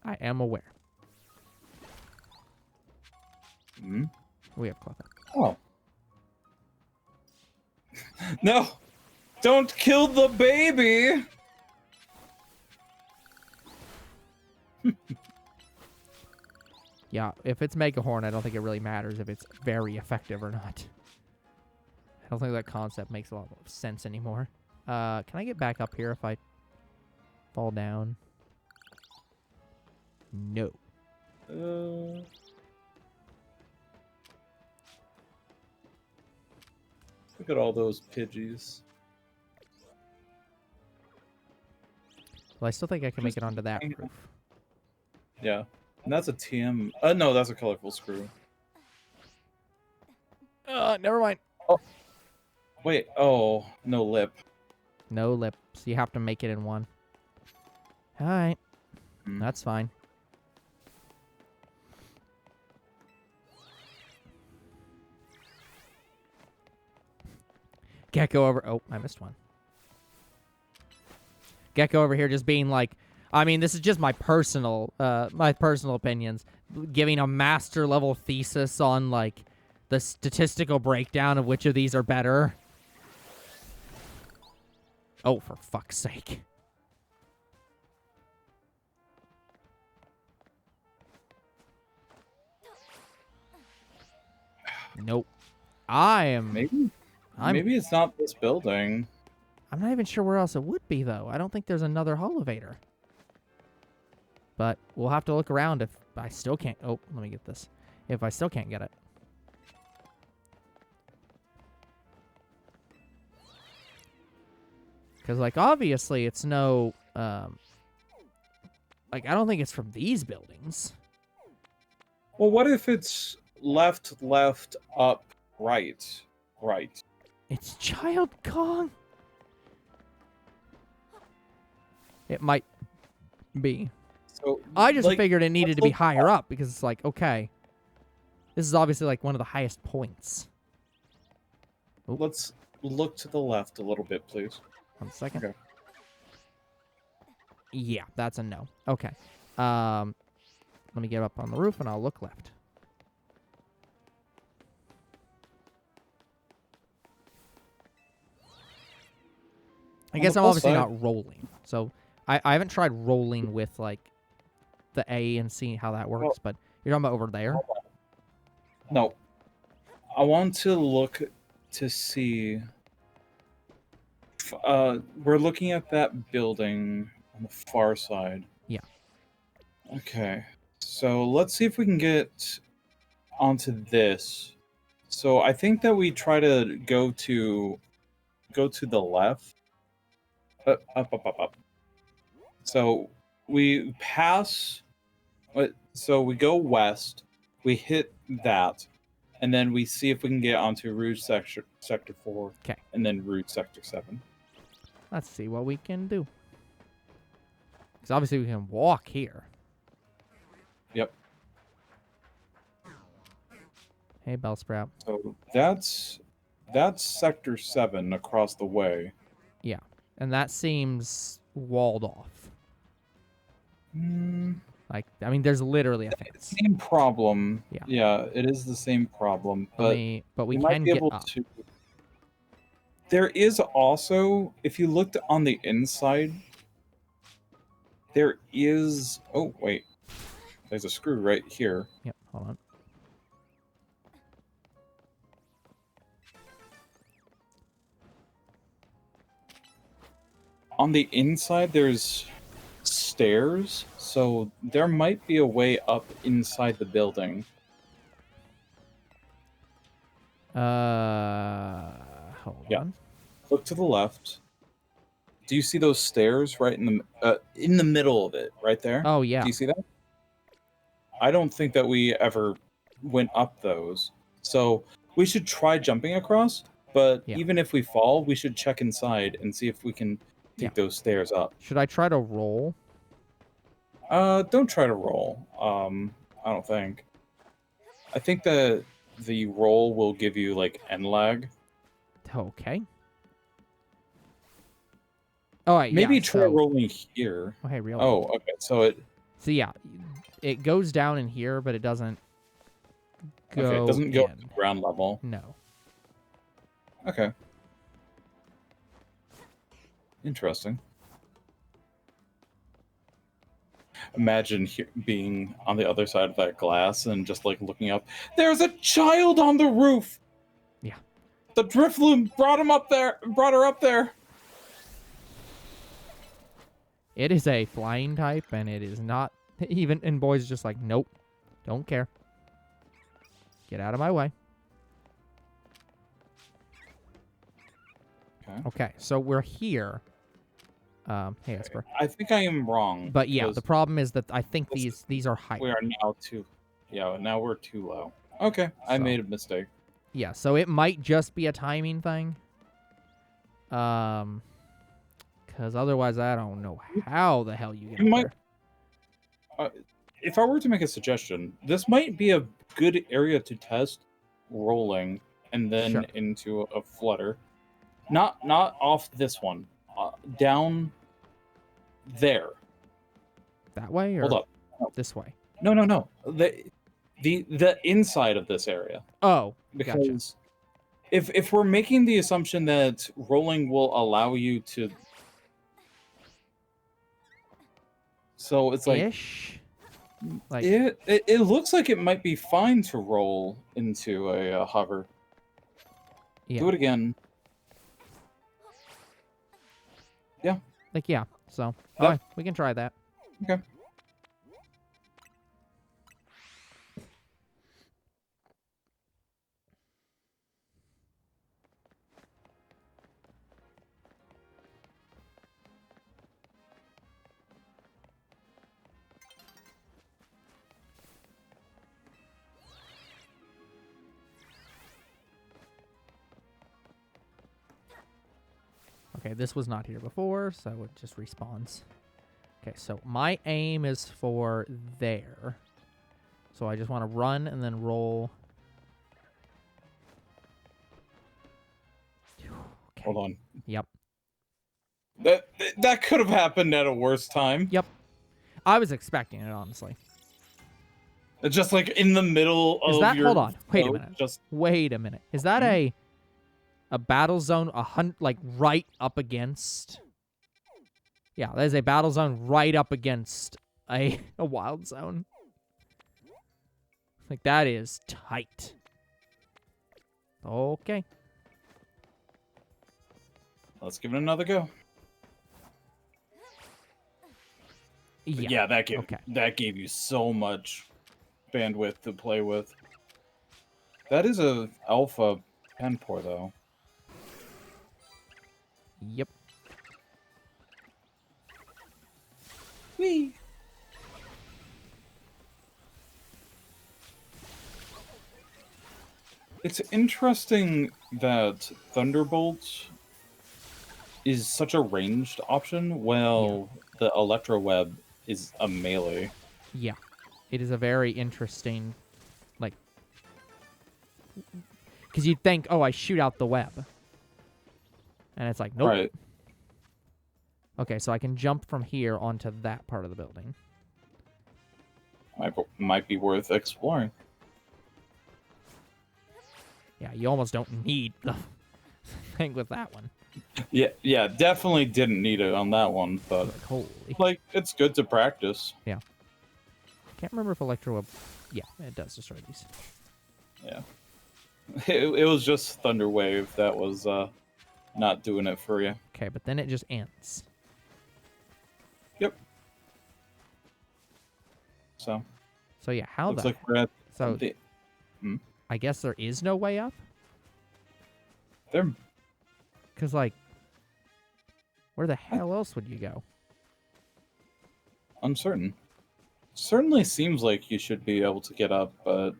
I am aware. Hmm? We have cloth. Oh. No! Don't kill the baby! Yeah, if it's Mega Horn, I don't think it really matters if it's very effective or not. I don't think that concept makes a lot of sense anymore. Can I get back up here if I fall down? No. Look at all those Pidgeys. Well, I still think I can make it onto that roof. Yeah. And that's a TM. No, that's a colorful screw. Never mind. Wait, oh, no lip. No lips. You have to make it in one. All right. Hmm. That's fine. Gecko over... Oh, I missed one. Gecko over here just being like... I mean, this is just my personal opinions. Giving a master level thesis on, like, the statistical breakdown of which of these are better. Oh, for fuck's sake. Nope. Maybe it's not this building. I'm not even sure where else it would be, though. I don't think there's another elevator. But we'll have to look around if I still can't... Oh, let me get this. If I still can't get it. Because, like, obviously it's no... like, I don't think it's from these buildings. Well, what if it's left, up, right? It's Child Kong. It might be. So I just like, figured it needed let's to be look higher up because it's like, okay. This is obviously like one of the highest points. Let's look to the left a little bit, please. 1 second. Okay. Yeah, that's a no. Okay. Let me get up on the roof and I'll look left. I guess I'm obviously not rolling. So I haven't tried rolling with like the A and seeing how that works, but you're talking about over there? No. I want to look to see. We're looking at that building on the far side. Yeah. Okay. So let's see if we can get onto this. So I think that we try to go to the left. Up. So we pass. So we go west. We hit that, and then we see if we can get onto Rouge Sector 4. Okay. And then Rouge Sector 7. Let's see what we can do. Because obviously we can walk here. Yep. Hey, Bellsprout. So that's Sector 7 across the way. Yeah. And that seems walled off. Like, I mean, there's literally a fence. Same problem. Yeah. Yeah, it is the same problem. But we might can be get able up. to. There is also, if you looked on the inside, there is. Oh wait, there's a screw right here. Yep. Hold on. On the inside, there's stairs, so there might be a way up inside the building. Hold Yeah. on. Look to the left. Do you see those stairs right in the middle of it, right there? Oh, yeah. Do you see that? I don't think that we ever went up those. So we should try jumping across, but Yeah. even if we fall, we should check inside and see if we can take those stairs up. Should I try to roll? Don't try to roll. I don't think. I think that the roll will give you like end lag. Okay. Oh, right, Maybe yeah, try so... rolling here. Oh, hey, really? Oh, okay. So it So, yeah, it goes down in here, but it doesn't go okay, it doesn't go in. to ground level. No. Okay. Interesting. Imagine being on the other side of that glass and just like looking up. There's a child on the roof. Yeah. The Drifloon brought him up there. Brought her up there. It is a flying type, and it is not even. And boys just like, nope, don't care. Get out of my way. Okay, so we're here. Hey, Esper. I think I am wrong. But yeah, the problem is that I think these are higher. We are now too. Yeah, now we're too low. Okay, I made a mistake. Yeah, so it might just be a timing thing. Because otherwise, I don't know how the hell you get up there. If I were to make a suggestion, this might be a good area to test rolling and then into a flutter. Not off this one. Down there. That way or hold up. No. This way? No. The inside of this area. Oh, because if we're making the assumption that rolling will allow you to, so it's like like it looks like it might be fine to roll into a hover. Yeah. Do it again. Yeah. Yeah. So, alright, we can try that. Okay. Okay, this was not here before, so it just respawns. Okay, so my aim is for there. So I just want to run and then roll. Okay. Hold on. Yep. That could have happened at a worse time. Yep. I was expecting it, honestly. It's just like in the middle of your... Hold on. Wait a minute. Wait a minute. Is that a battle zone like right up against? Yeah, there's a battle zone right up against a wild zone. Like, that is tight. Okay. Let's give it another go. Yeah, that gave you so much bandwidth to play with. That is a alpha penpor, though. Yep. Whee! It's interesting that Thunderbolt is such a ranged option, while the Electro Web is a melee. Yeah. It is a very interesting, like... Because you'd think, oh, I shoot out the web. And it's like, nope. Right. Okay, so I can jump from here onto that part of the building. Might be worth exploring. Yeah, you almost don't need the thing with that one. Yeah, definitely didn't need it on that one, but like, holy. Like, it's good to practice. Yeah. Can't remember if Electro... Yeah, it does destroy these. Yeah. It was just Thunder Wave that was not doing it for you. Okay, but then it just ends. Yep. So yeah, how looks like we're at I guess there is no way up? They're Because, like, where the hell else would you go? uncertain. Certainly seems like you should be able to get up, but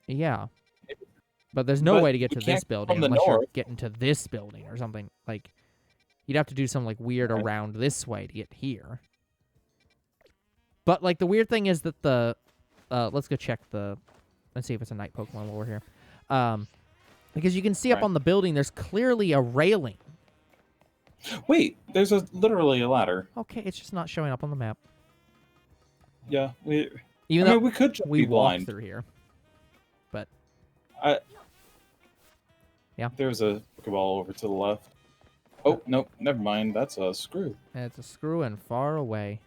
Yeah. But there's no way to get we to can't this go building from the unless you're north. getting to this building or something. Like, you'd have to do some, like, weird Right. around this way to get here. But, like, the weird thing is that the... let's go check the... Let's see if it's a night Pokemon while we're here. Because you can see up Right. on the building, there's clearly a railing. Wait, there's literally a ladder. Okay, it's just not showing up on the map. Yeah, Even I though mean, we could just we be walked blind. through here. But, Yeah. There's a Pokeball over to the left. Oh, nope, never mind. That's a screw. it's a screw and far away.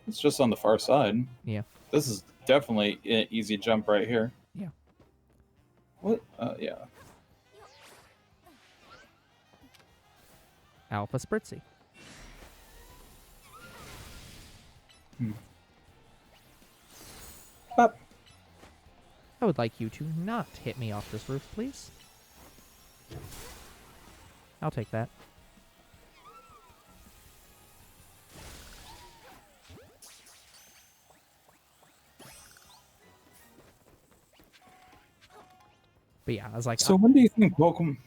It's just on the far side. Yeah. This is definitely an easy jump right here. Yeah. What? Yeah. Alpha Spritzy. Bop. I would like you to not hit me off this roof, please. I'll take that. But yeah, I was like, So when do you think Pokemon?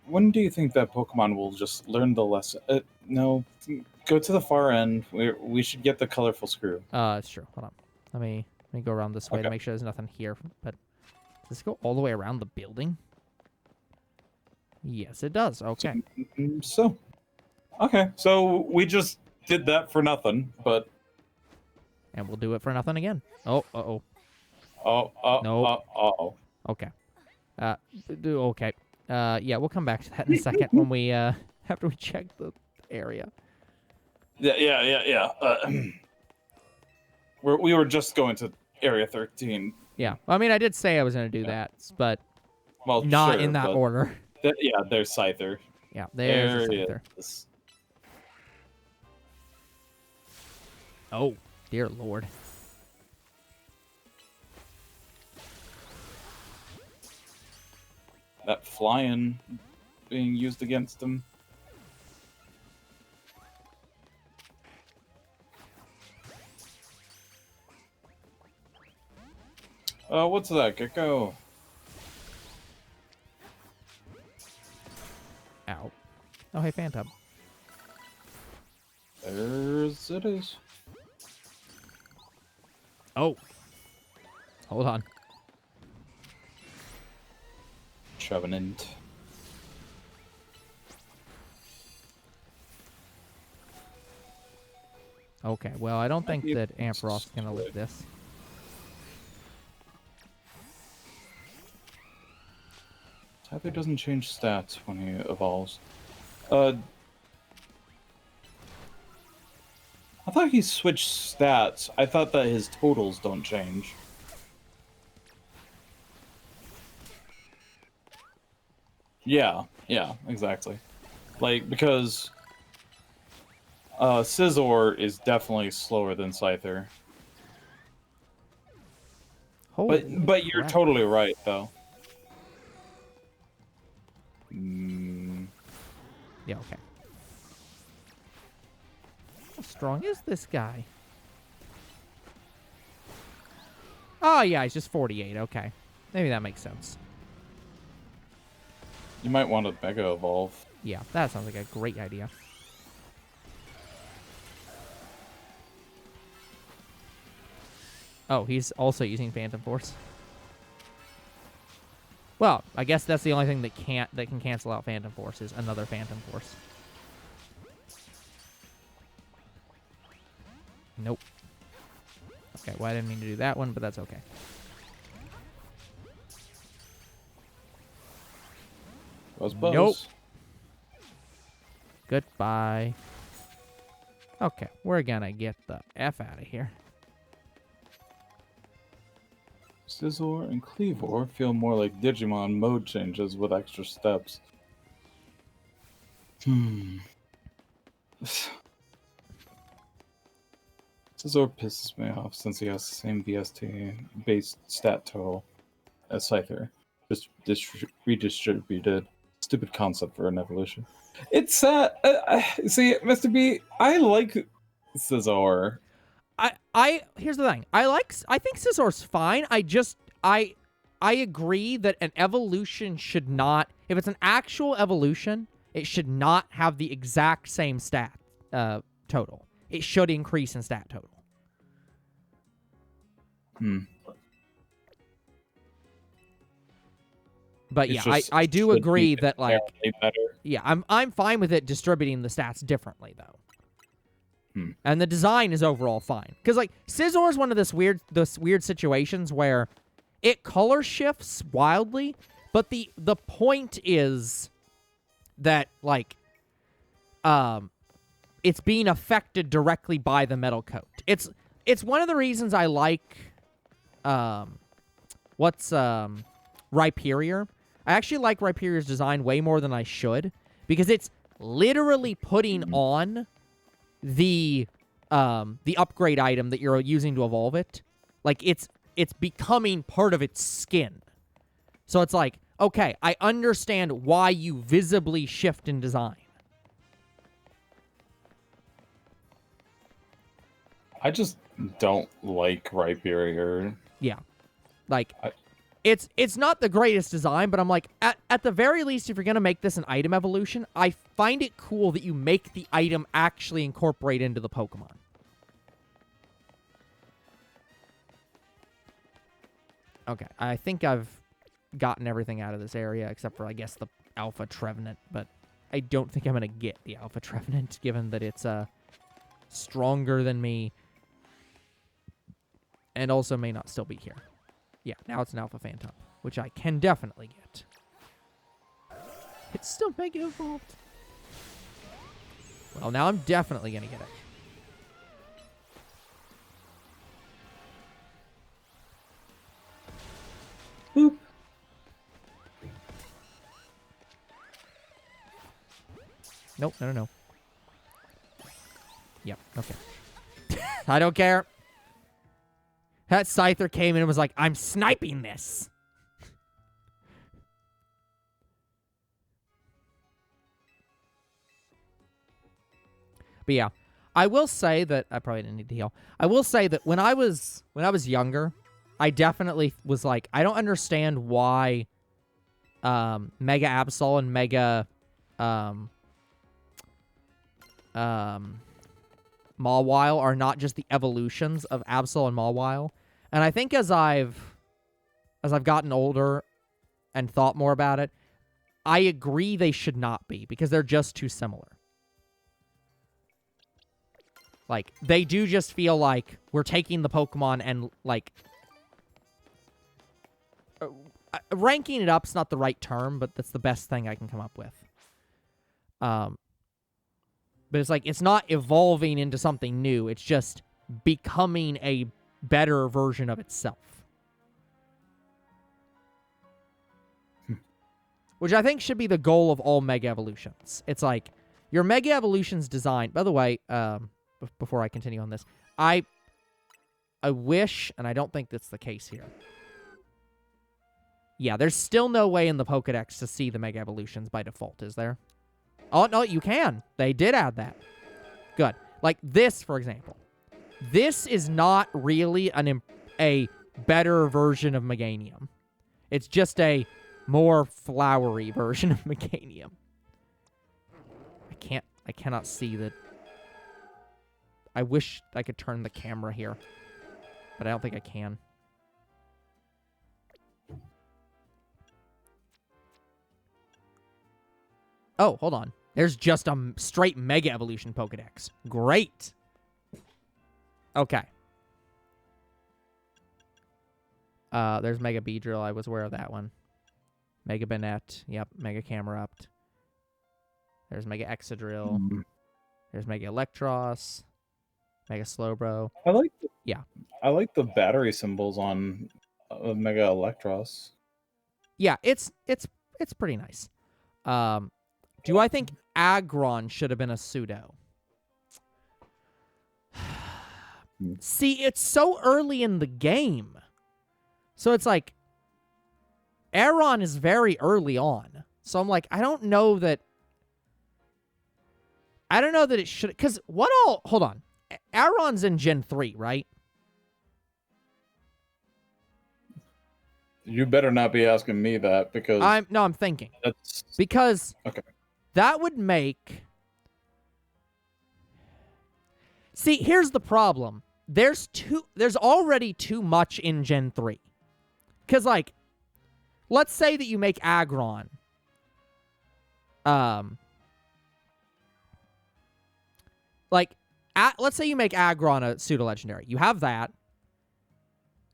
When do you think that Pokemon will just learn the lesson? No, go to the far end. We should get the colorful screw. it's true. Hold on. Let me go around this way to Okay. make sure there's nothing here. But does this go all the way around the building? Yes, it does. Okay. Okay, so we just did that for nothing, but And we'll do it for nothing again. Oh, uh-oh. Nope. Okay. Okay. Yeah, we'll come back to that in a second when we, after we check the area. Yeah. We were just going to Area 13. Yeah. I mean, I did say I was going to do that, but Well, not sure, in that but order. yeah, there's Scyther. Yeah, there's a There Scyther. it is. Oh, dear Lord. That flying being used against him. What's that, Gecko? Ow. Oh, hey, Phantom. There's it is. Oh. Hold on. Trevenant. Okay, well, I don't think Maybe that it's Ampharost's going to live split. this. Tyler doesn't change stats when he evolves. I thought he switched stats. I thought that his totals don't change. Yeah, exactly. Like, because Scizor is definitely slower than Scyther. Holy But you're crap. totally right, though. Yeah, okay. How strong is this guy? Oh, yeah, he's just 48. Okay. Maybe that makes sense. You might want to Mega Evolve. Yeah, that sounds like a great idea. Oh, he's also using Phantom Force. Well, I guess that's the only thing that can cancel out Phantom Force is another Phantom Force. Nope. Okay, well, I didn't mean to do that one, but that's okay. Buzz. Nope. Goodbye. Okay, we're gonna get the F out of here. Scizor and Cleavor feel more like Digimon mode changes with extra steps. Scizor pisses me off since he has the same VST base stat total as Scyther. just redistributed. Stupid concept for an evolution. It's see, Mr. B, I like Scizor. I here's the thing. I think Scissor's fine. I agree that an evolution should not, if it's an actual evolution, it should not have the exact same stat total. It should increase in stat total. But yeah, I do agree that, like, yeah, I'm fine with it distributing the stats differently though. And the design is overall fine. Because, like, Scizor is one of those weird situations where it color shifts wildly, but the point is that, like, it's being affected directly by the metal coat. It's one of the reasons I like Rhyperior. I actually like Rhyperior's design way more than I should, because it's literally putting on the upgrade item that you're using to evolve it. Like, it's becoming part of its skin. So it's like, okay, I understand why you visibly shift in design. I just don't like Rhyperior. Yeah. Like, it's not the greatest design, but I'm like, at the very least, if you're going to make this an item evolution, I find it cool that you make the item actually incorporate into the Pokemon. Okay, I think I've gotten everything out of this area, except for, I guess, the Alpha Trevenant, but I don't think I'm going to get the Alpha Trevenant, given that it's stronger than me, and also may not still be here. Yeah, now it's an Alpha Phantom, which I can definitely get. It's still Mega Evolved. Well, now I'm definitely going to get it. Boop. Nope, no. Yep, okay. I don't care. That Scyther came in and was like, I'm sniping this. But yeah, I will say that I probably didn't need to heal. I will say that when I was younger, I definitely was like, I don't understand why Mega Absol and Mega Mawile are not just the evolutions of Absol and Mawile. And I think as I've gotten older and thought more about it, I agree they should not be, because they're just too similar. Like, they do just feel like we're taking the Pokemon and, like, ranking it up's not the right term, but that's the best thing I can come up with. But it's like, it's not evolving into something new. It's just becoming a better version of itself. Which I think should be the goal of all Mega Evolutions. It's like, your Mega Evolution's design... By the way, before I continue on this, I wish, and I don't think that's the case here. Yeah, there's still no way in the Pokedex to see the Mega Evolutions by default, is there? Oh, no, you can. They did add that. Good. Like this, for example. This is not really a better version of Meganium. It's just a more flowery version of Meganium. I cannot see that. I wish I could turn the camera here, but I don't think I can. Oh, hold on. There's just a straight Mega Evolution Pokedex. Great. Okay. There's Mega Beedrill. I was aware of that one. Mega Banette. Yep. Mega Camerupt. There's Mega Exadrill. There's Mega Electros. Mega Slowbro. I like the battery symbols on Mega Electros. Yeah, it's pretty nice. Do I think Aggron should have been a pseudo? See, it's so early in the game. So it's like, Aron is very early on. So I'm like, I don't know that it should, because hold on. Aron's in Gen 3, right? You better not be asking me that, because I'm thinking. Because okay. That would make... See, here's the problem. There's already too much in Gen 3. Because, like, let's say that you make Aggron. Let's say you make Aggron a pseudo-legendary. You have that.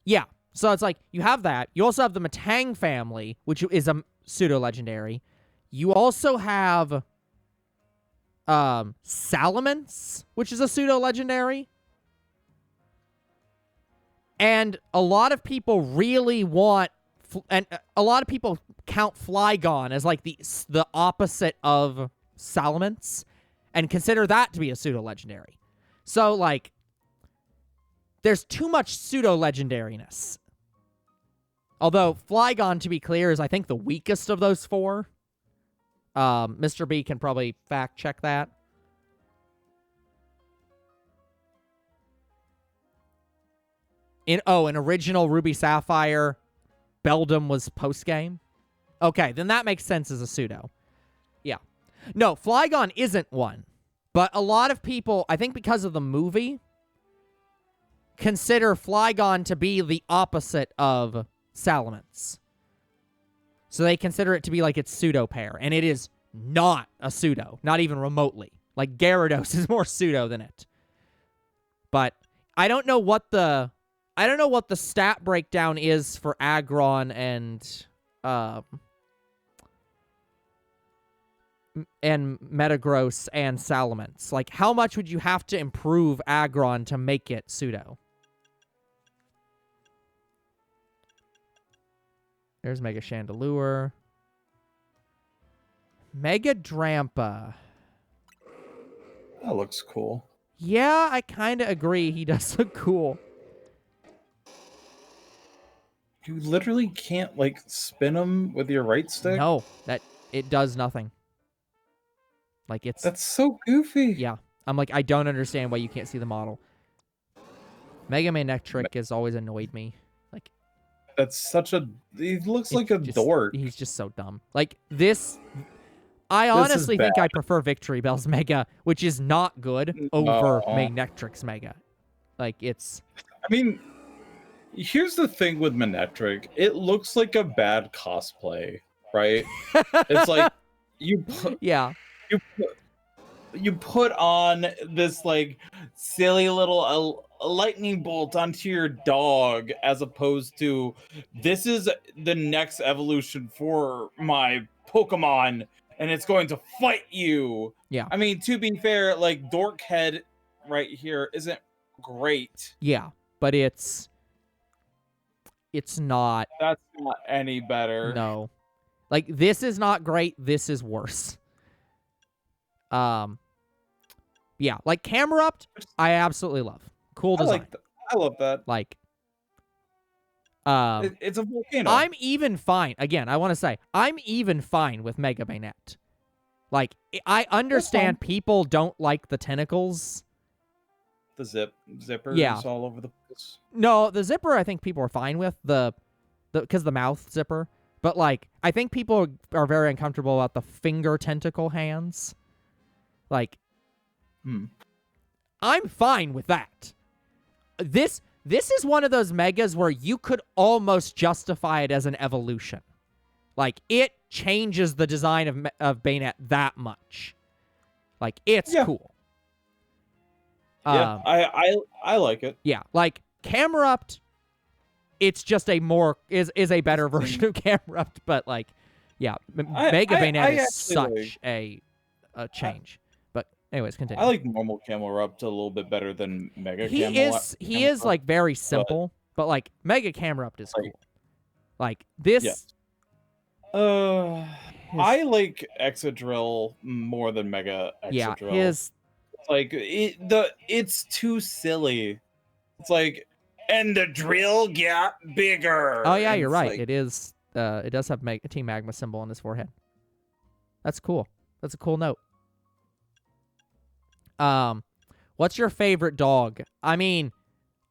Yeah. So it's like, you have that. You also have the Matang family, which is a pseudo-legendary. You also have Salamence, which is a pseudo-legendary. And a lot of people really want... And a lot of people count Flygon as, like, the opposite of Salamence and consider that to be a pseudo-legendary. So, like, there's too much pseudo-legendariness. Although Flygon, to be clear, is, I think, the weakest of those four. Mr. B can probably fact-check that. In original Ruby Sapphire, Beldum was post-game? Okay, then that makes sense as a pseudo. Yeah. No, Flygon isn't one. But a lot of people, I think because of the movie, consider Flygon to be the opposite of Salamence. So they consider it to be like its pseudo pair, and it is not a pseudo, not even remotely. Like Gyarados is more pseudo than it. But I don't know what the stat breakdown is for Aggron and Metagross and Salamence. Like, how much would you have to improve Aggron to make it pseudo? There's Mega Chandelure. Mega Drampa. That looks cool. Yeah, I kind of agree. He does look cool. You literally can't, like, spin him with your right stick? No, it does nothing. Like, it's... That's so goofy. Yeah. I'm like, I don't understand why you can't see the model. Mega Manectric has always annoyed me. Like, that's such a... He looks like a dork. He's just so dumb. Like, this... I honestly think I prefer Victory Bell's Mega, which is not good, over Manectric's Mega. Like, it's... I mean, here's the thing with Manectric. It looks like a bad cosplay, right? It's like, you put on this, like, silly little lightning bolt onto your dog, as opposed to, this is the next evolution for my Pokemon, and it's going to fight you. Yeah. I mean, to be fair, like, Dorkhead right here isn't great. Yeah, but it's not... That's not any better. No. Like, this is not great, this is worse. Yeah, like Camerupt, I absolutely love. Cool design. I love that. Like, it's a volcano. I'm even fine. Again, I want to say, I'm even fine with Mega Bayonet. Like, I understand people don't like the tentacles. The zipper is all over the place. No, the zipper I think people are fine with, because the mouth zipper. But, like, I think people are very uncomfortable about the finger tentacle hands. Like, I'm fine with that. This is one of those megas where you could almost justify it as an evolution. Like, it changes the design of Bayonet that much. Like, it's cool. Yeah, I like it. Yeah, like, Camerupt, it's just a better version of Camerupt, but, like, yeah, Mega Bayonet is such a change. Anyways, continue. I like normal Camerupt a little bit better than Mega Camerupt. He is like very simple, but like Mega Camerupt is cool. Like this. Yeah. I like Excadrill more than Mega Excadrill. Yeah, like it's too silly. It's like, and the drill got bigger. Oh yeah, you're right. Like, it is it does have a Team Magma symbol on his forehead. That's cool. That's a cool note. What's your favorite dog? I mean,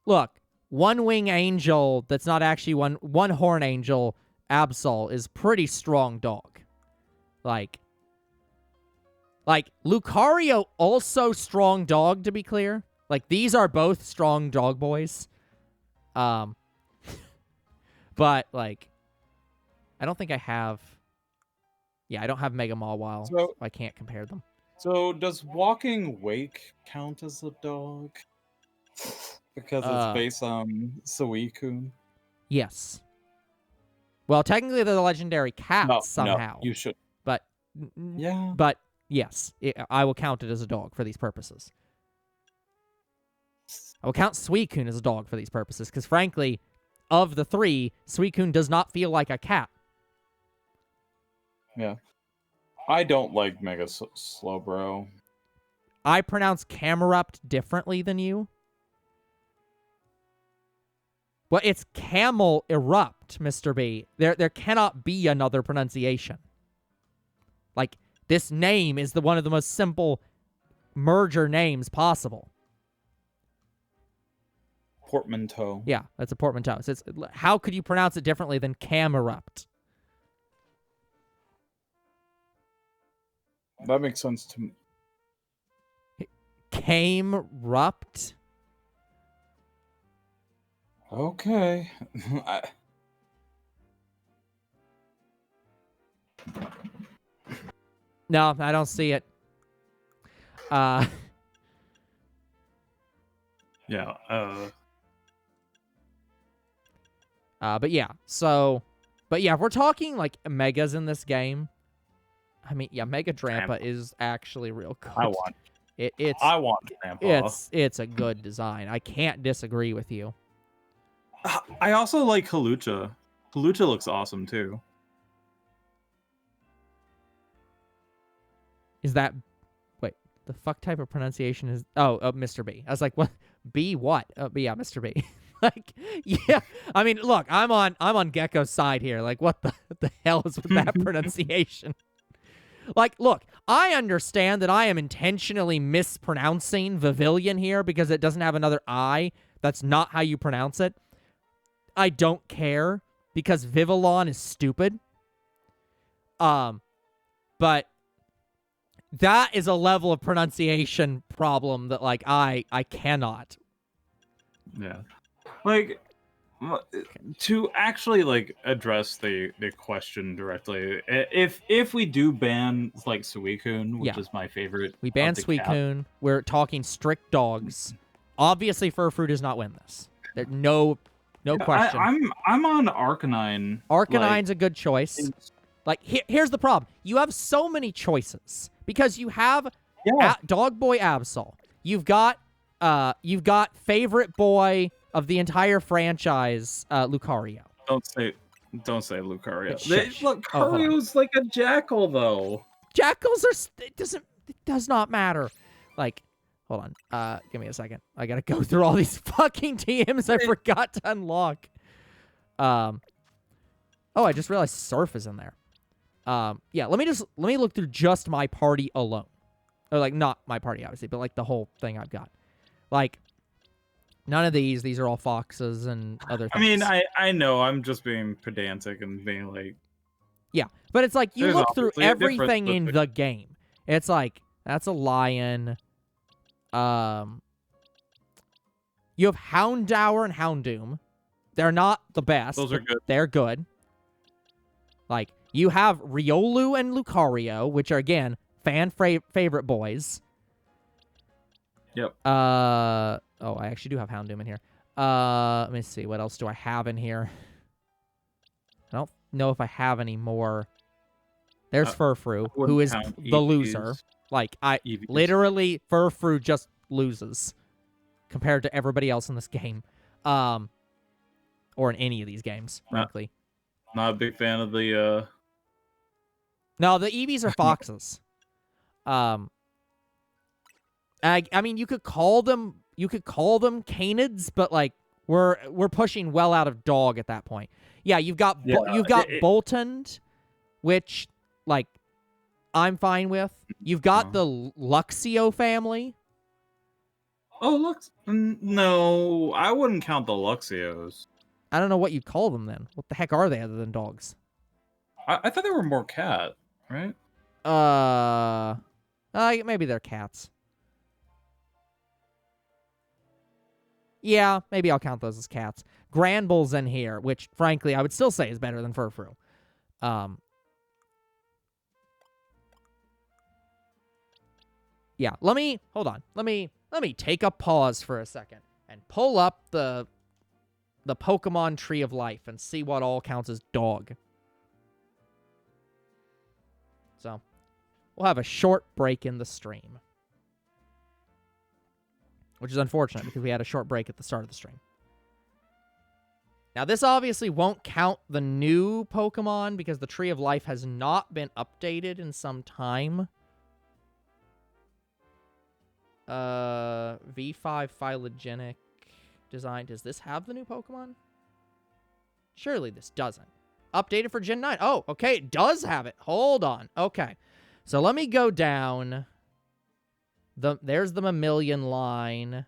look, One Wing Angel that's not actually one Horn Angel, Absol, is pretty strong dog. Like Lucario also strong dog, to be clear. Like, these are both strong dog boys. But, like, I don't think I have... Yeah, I don't have Mega Mawile, so I can't compare them. So, does Walking Wake count as a dog? Because it's based on Suicune? Yes. Well, technically they're the legendary cats somehow. No, you should. But, yeah. But, yes, I will count it as a dog for these purposes. I will count Suicune as a dog for these purposes, because frankly, of the three, Suicune does not feel like a cat. Yeah. I don't like Mega Slowbro. I pronounce Camerupt differently than you. Well, it's Camel Erupt, Mr. B. There cannot be another pronunciation. Like, this name is one of the most simple merger names possible. Portmanteau. Yeah, that's a portmanteau. So how could you pronounce it differently than Camerupt? That makes sense to me. Camerupt? Okay. No, I don't see it. Yeah. But yeah, if we're talking like megas in this game, I mean, yeah, Mega Drampa is actually real good. I want Drampa. It's a good design. I can't disagree with you. I also like Hawlucha. Hawlucha looks awesome too. Is that... Wait, the fuck type of pronunciation is... Oh, Mr. B. I was like, what? B what? But yeah, Mr. B. Like, yeah. I mean, look, I'm on Gecko's side here. Like, what the hell is with that pronunciation? Like, look, I understand that I am intentionally mispronouncing Vivillon here because it doesn't have another I. That's not how you pronounce it. I don't care because Vivillon is stupid. But that is a level of pronunciation problem that, like, I cannot. Yeah. Like, to actually, like, address the question directly, if we do ban, like, Suicune, which is my favorite... We ban Suicune. We're talking strict dogs. Obviously, Furfrou does not win this. There's no question. I'm on Arcanine. Arcanine's a good choice. Like, here's the problem. You have so many choices. Because you have Dog Boy Absol. You've got favorite boy of the entire franchise, Lucario. Don't say Lucario. Lucario's like a jackal, though. Jackals are... It does not matter. Like, hold on. Give me a second. I gotta go through all these fucking TMs I forgot to unlock. Oh, I just realized Surf is in there. Yeah, let me look through just my party alone. Or, like, not my party, obviously, but, like, the whole thing I've got. Like, none of these are all foxes and other things. I mean, I know, I'm just being pedantic and being like... Yeah, but it's like, you look through everything in the game. It's like, that's a lion. You have Houndour and Houndoom. They're not the best. Those are good. They're good. Like, you have Riolu and Lucario, which are, again, favorite boys. Yep. Oh, I actually do have Houndoom in here. Let me see. What else do I have in here? I don't know if I have any more. There's Furfrou, who is the loser. Like, literally, Furfrou just loses compared to everybody else in this game. Or in any of these games, frankly. Not a big fan of the, No, the Eevees are foxes. I mean, you could call them canids, but, like, We're pushing well out of dog at that point. Yeah, you've got Boltund, which like I'm fine with. You've got the Luxio family. Oh, no, I wouldn't count the Luxios. I don't know what you'd call them then. What the heck are they other than dogs? I thought they were more cat, right? Maybe they're cats. Yeah, maybe I'll count those as cats. Granbull's in here, which, frankly, I would still say is better than Furfrou. Yeah, hold on. Let me take a pause for a second and pull up the Pokemon Tree of Life and see what all counts as dog. So, we'll have a short break in the stream. Which is unfortunate because we had a short break at the start of the stream. Now, this obviously won't count the new Pokemon because the Tree of Life has not been updated in some time. V5 phylogenetic design. Does this have the new Pokemon? Surely this doesn't. Updated for Gen 9. Oh, okay, it does have it. Hold on. Okay. So let me go down. There's the Mammalian line.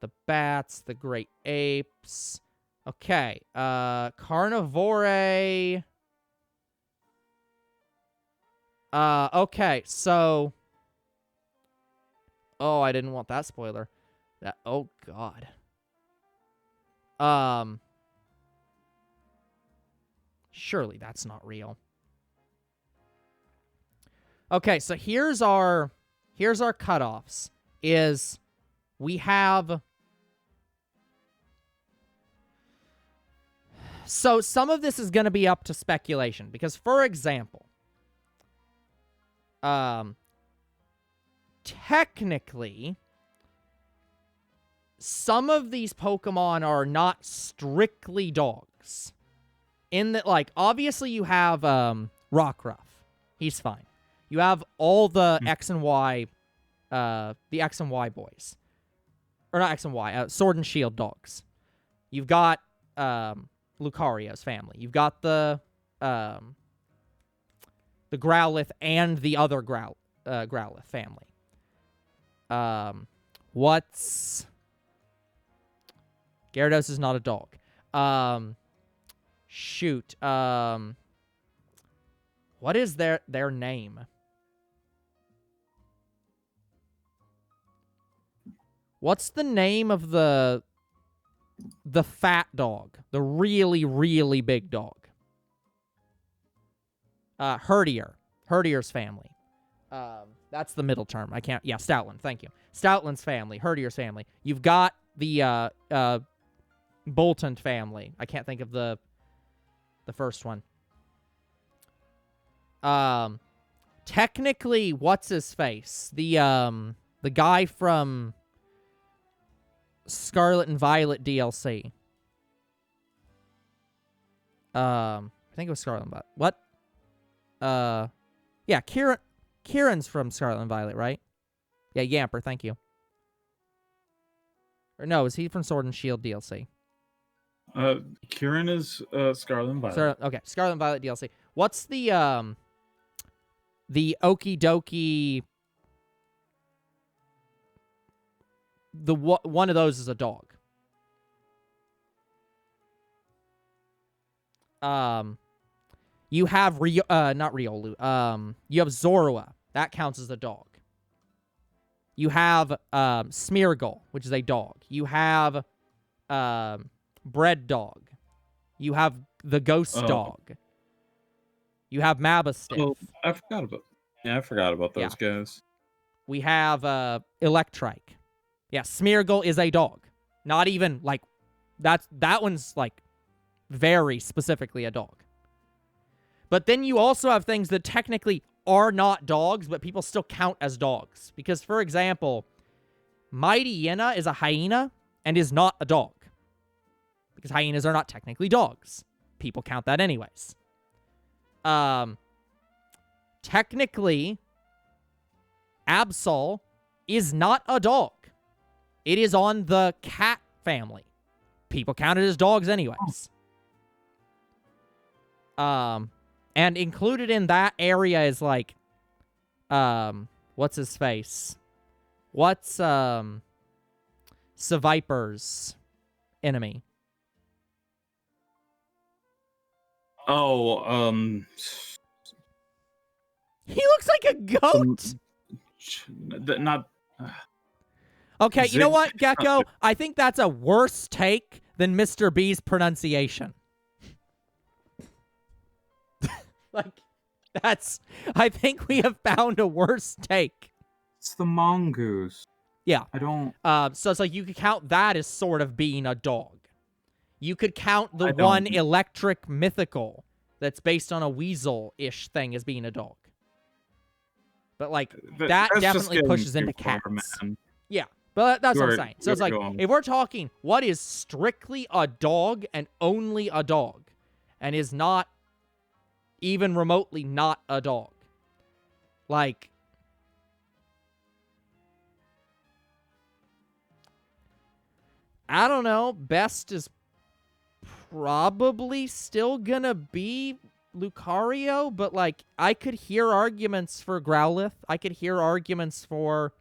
The bats, the great apes. Okay. Carnivore. Okay, so... Oh, I didn't want that spoiler. Oh, God. Surely that's not real. Okay, so here's our cutoffs. Is we have... So some of this is going to be up to speculation. Because, for example... Technically, some of these Pokemon are not strictly dogs. In that, like, obviously you have, Rockruff. He's fine. You have all the X and Y, the X and Y boys. Or not X and Y, Sword and Shield dogs. You've got, Lucario's family. You've got the Growlithe and the other Growlithe family. Gyarados is not a dog. Shoot. What is their name? What's the name of the fat dog? The really, really big dog. Herdier. Herdier's family. That's the middle term. I can't... Yeah, Stoutland. Thank you. Stoutland's family. Herdier's family. You've got the, Boltund family. I can't think of the first one. Technically, what's his face? The guy from Scarlet and Violet DLC. I think it was Scarlet and Violet. What? Yeah, Kieran's from Scarlet and Violet, right? Yeah, Yamper, thank you. Or no, is he from Sword and Shield DLC? Kieran is Scarlet and Violet. Scarlet and Violet DLC. What's the Okie Dokie... One of those is a dog. You have not Riolu. You have Zorua. That counts as a dog. You have Smeargle, which is a dog. You have Bread Dog. You have the Ghost Dog. You have Mabastiff. Oh, I forgot about those guys. We have Electrike. Yeah, Smeargle is a dog. Not even like that one's like very specifically a dog. But then you also have things that technically are not dogs, but people still count as dogs. Because, for example, Mighty Yenna is a hyena and is not a dog. Because hyenas are not technically dogs. People count that anyways. Technically, Absol is not a dog. It is on the cat family. People count it as dogs anyways. And included in that area is like, what's his face? What's Seviper's enemy? Oh, He looks like a goat. Not. Okay, you know what, Gecko? I think that's a worse take than Mr. B's pronunciation. Like, I think we have found a worse take. It's the mongoose. Yeah. I don't. So it's like you could count that as sort of being a dog. You could count the I one don't. electric mythical that's based on a weasel-ish thing as being a dog. But, like, that That's just definitely getting pushes too into far, cats. man. Yeah, but that's what I'm You're- saying. So it's you're like, going- if we're talking what is strictly a dog and only a dog, and is not even remotely not a dog, like, I don't know, best is probably still gonna be Lucario, but, like, I could hear arguments for Growlithe. I could hear arguments for,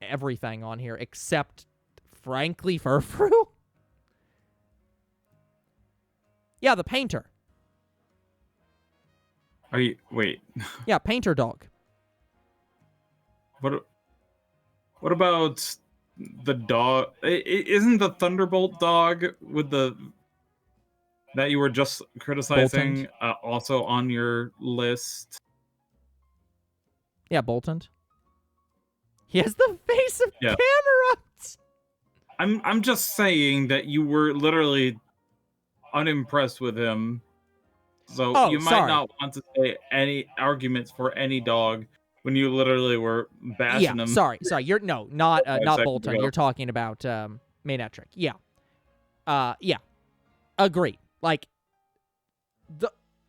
everything on here except, frankly, Furfrou. Yeah, the painter. Are you? Wait. Yeah, painter dog. What about the dog? Isn't the Thunderbolt dog with the that you were just criticizing also on your list? Yeah, Boltund. He has the face of Yeah. Camerupt. I'm just saying that you were literally unimpressed with him, so Oh, you might sorry. not want to say any arguments for any dog when you literally were bashing Yeah, him. sorry. You're not not seconds Boltund. ago. You're talking about Manetric. Yeah. Yeah. Agreed. Like,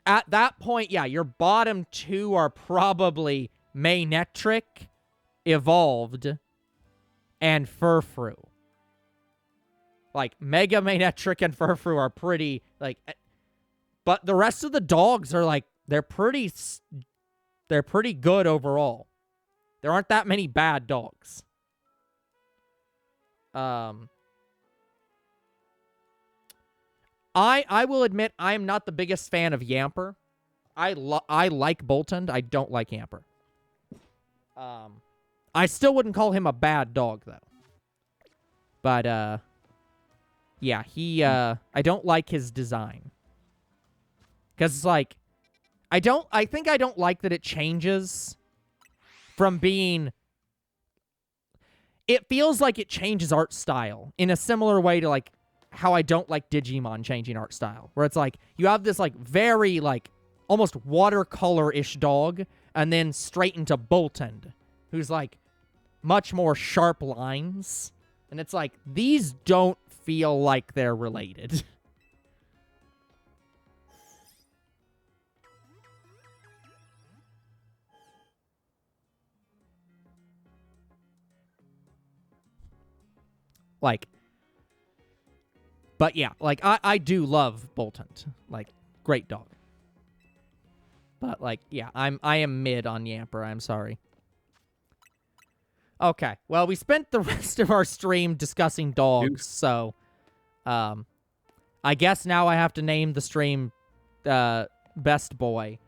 at that point, yeah, your bottom two are probably Manetric, Evolved, and Furfrou. Like, Mega Manetric and Furfrou are pretty, like, but the rest of the dogs are, like, they're pretty good overall. There aren't that many bad dogs. I will admit I am not the biggest fan of Yamper. I like Boltund. I don't like Yamper. I still wouldn't call him a bad dog though. But yeah, I don't like his design. Cuz it's like I think I don't like that it changes from being, it feels like it changes art style in a similar way to like how I don't like Digimon changing art style, where it's like you have this like very like almost watercolor-ish dog and then straight into Boltund, who's like much more sharp lines, and it's like these don't feel like they're related. Like, but yeah, like I do love Boltund, like great dog. But like, yeah, I am mid on Yamper. I'm sorry. Okay, well, we spent the rest of our stream discussing dogs, so I guess now I have to name the stream Best Boy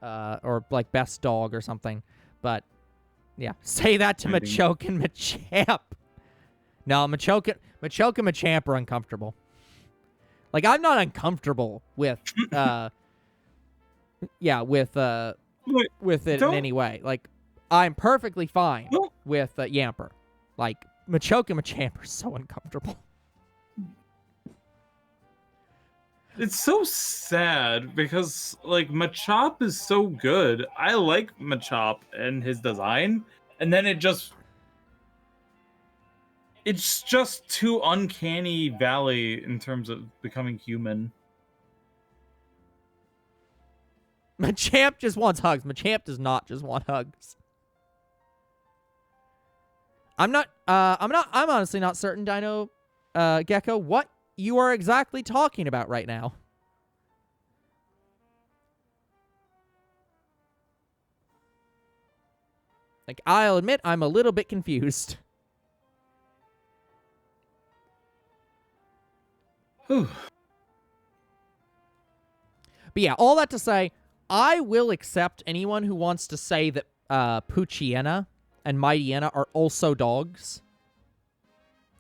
or like Best Dog or something. But yeah, say that to Machoke and Machamp. No, Machoke and Machamp are uncomfortable. Like, I'm not uncomfortable with with it in any way. Like, I'm perfectly fine with Yamper. Like, Machoke and Machamp are so uncomfortable. It's so sad because like Machop is so good. I like Machop and his design, and then it's just too uncanny valley in terms of becoming human. Machamp just wants hugs. Machamp does not just want hugs. I'm honestly not certain, Dino Gecko, what you are exactly talking about right now. Like, I'll admit I'm a little bit confused. Whew. But yeah, all that to say, I will accept anyone who wants to say that Poochyena and Mightyena are also dogs.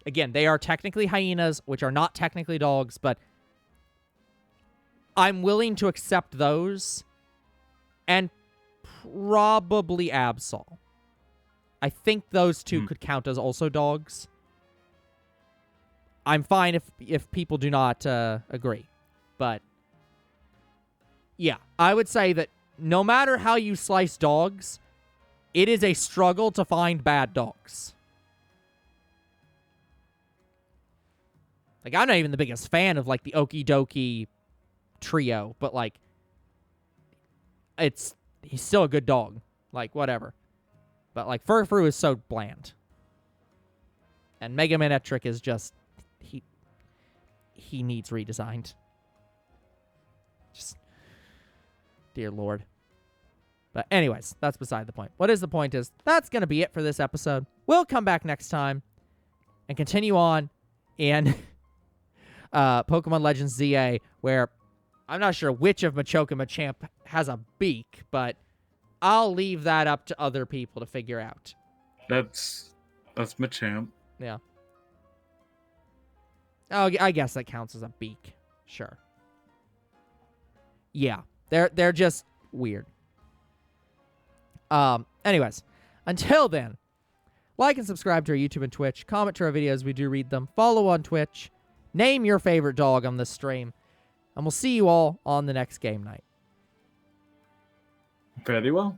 Again, they are technically hyenas, which are not technically dogs, but I'm willing to accept those. And probably Absol. I think those two could count as also dogs. I'm fine if people do not agree. But yeah, I would say that no matter how you slice dogs, it is a struggle to find bad dogs. Like, I'm not even the biggest fan of, like, the Okie Dokie trio, but, like, he's still a good dog. Like, whatever. But, like, Furfrou is so bland. And Mega Manectric is just, he needs redesigned. Just, dear Lord. But anyways, that's beside the point. What is the point is, that's going to be it for this episode. We'll come back next time and continue on in Pokemon Legends Z-A, where I'm not sure which of Machoke and Machamp has a beak, but I'll leave that up to other people to figure out. That's Machamp. Yeah. Oh, I guess that counts as a beak. Sure. Yeah, they're just weird. Anyways, until then, like and subscribe to our YouTube and Twitch. Comment to our videos. We do read them. Follow on Twitch. Name your favorite dog on this stream. And we'll see you all on the next game night. Very well.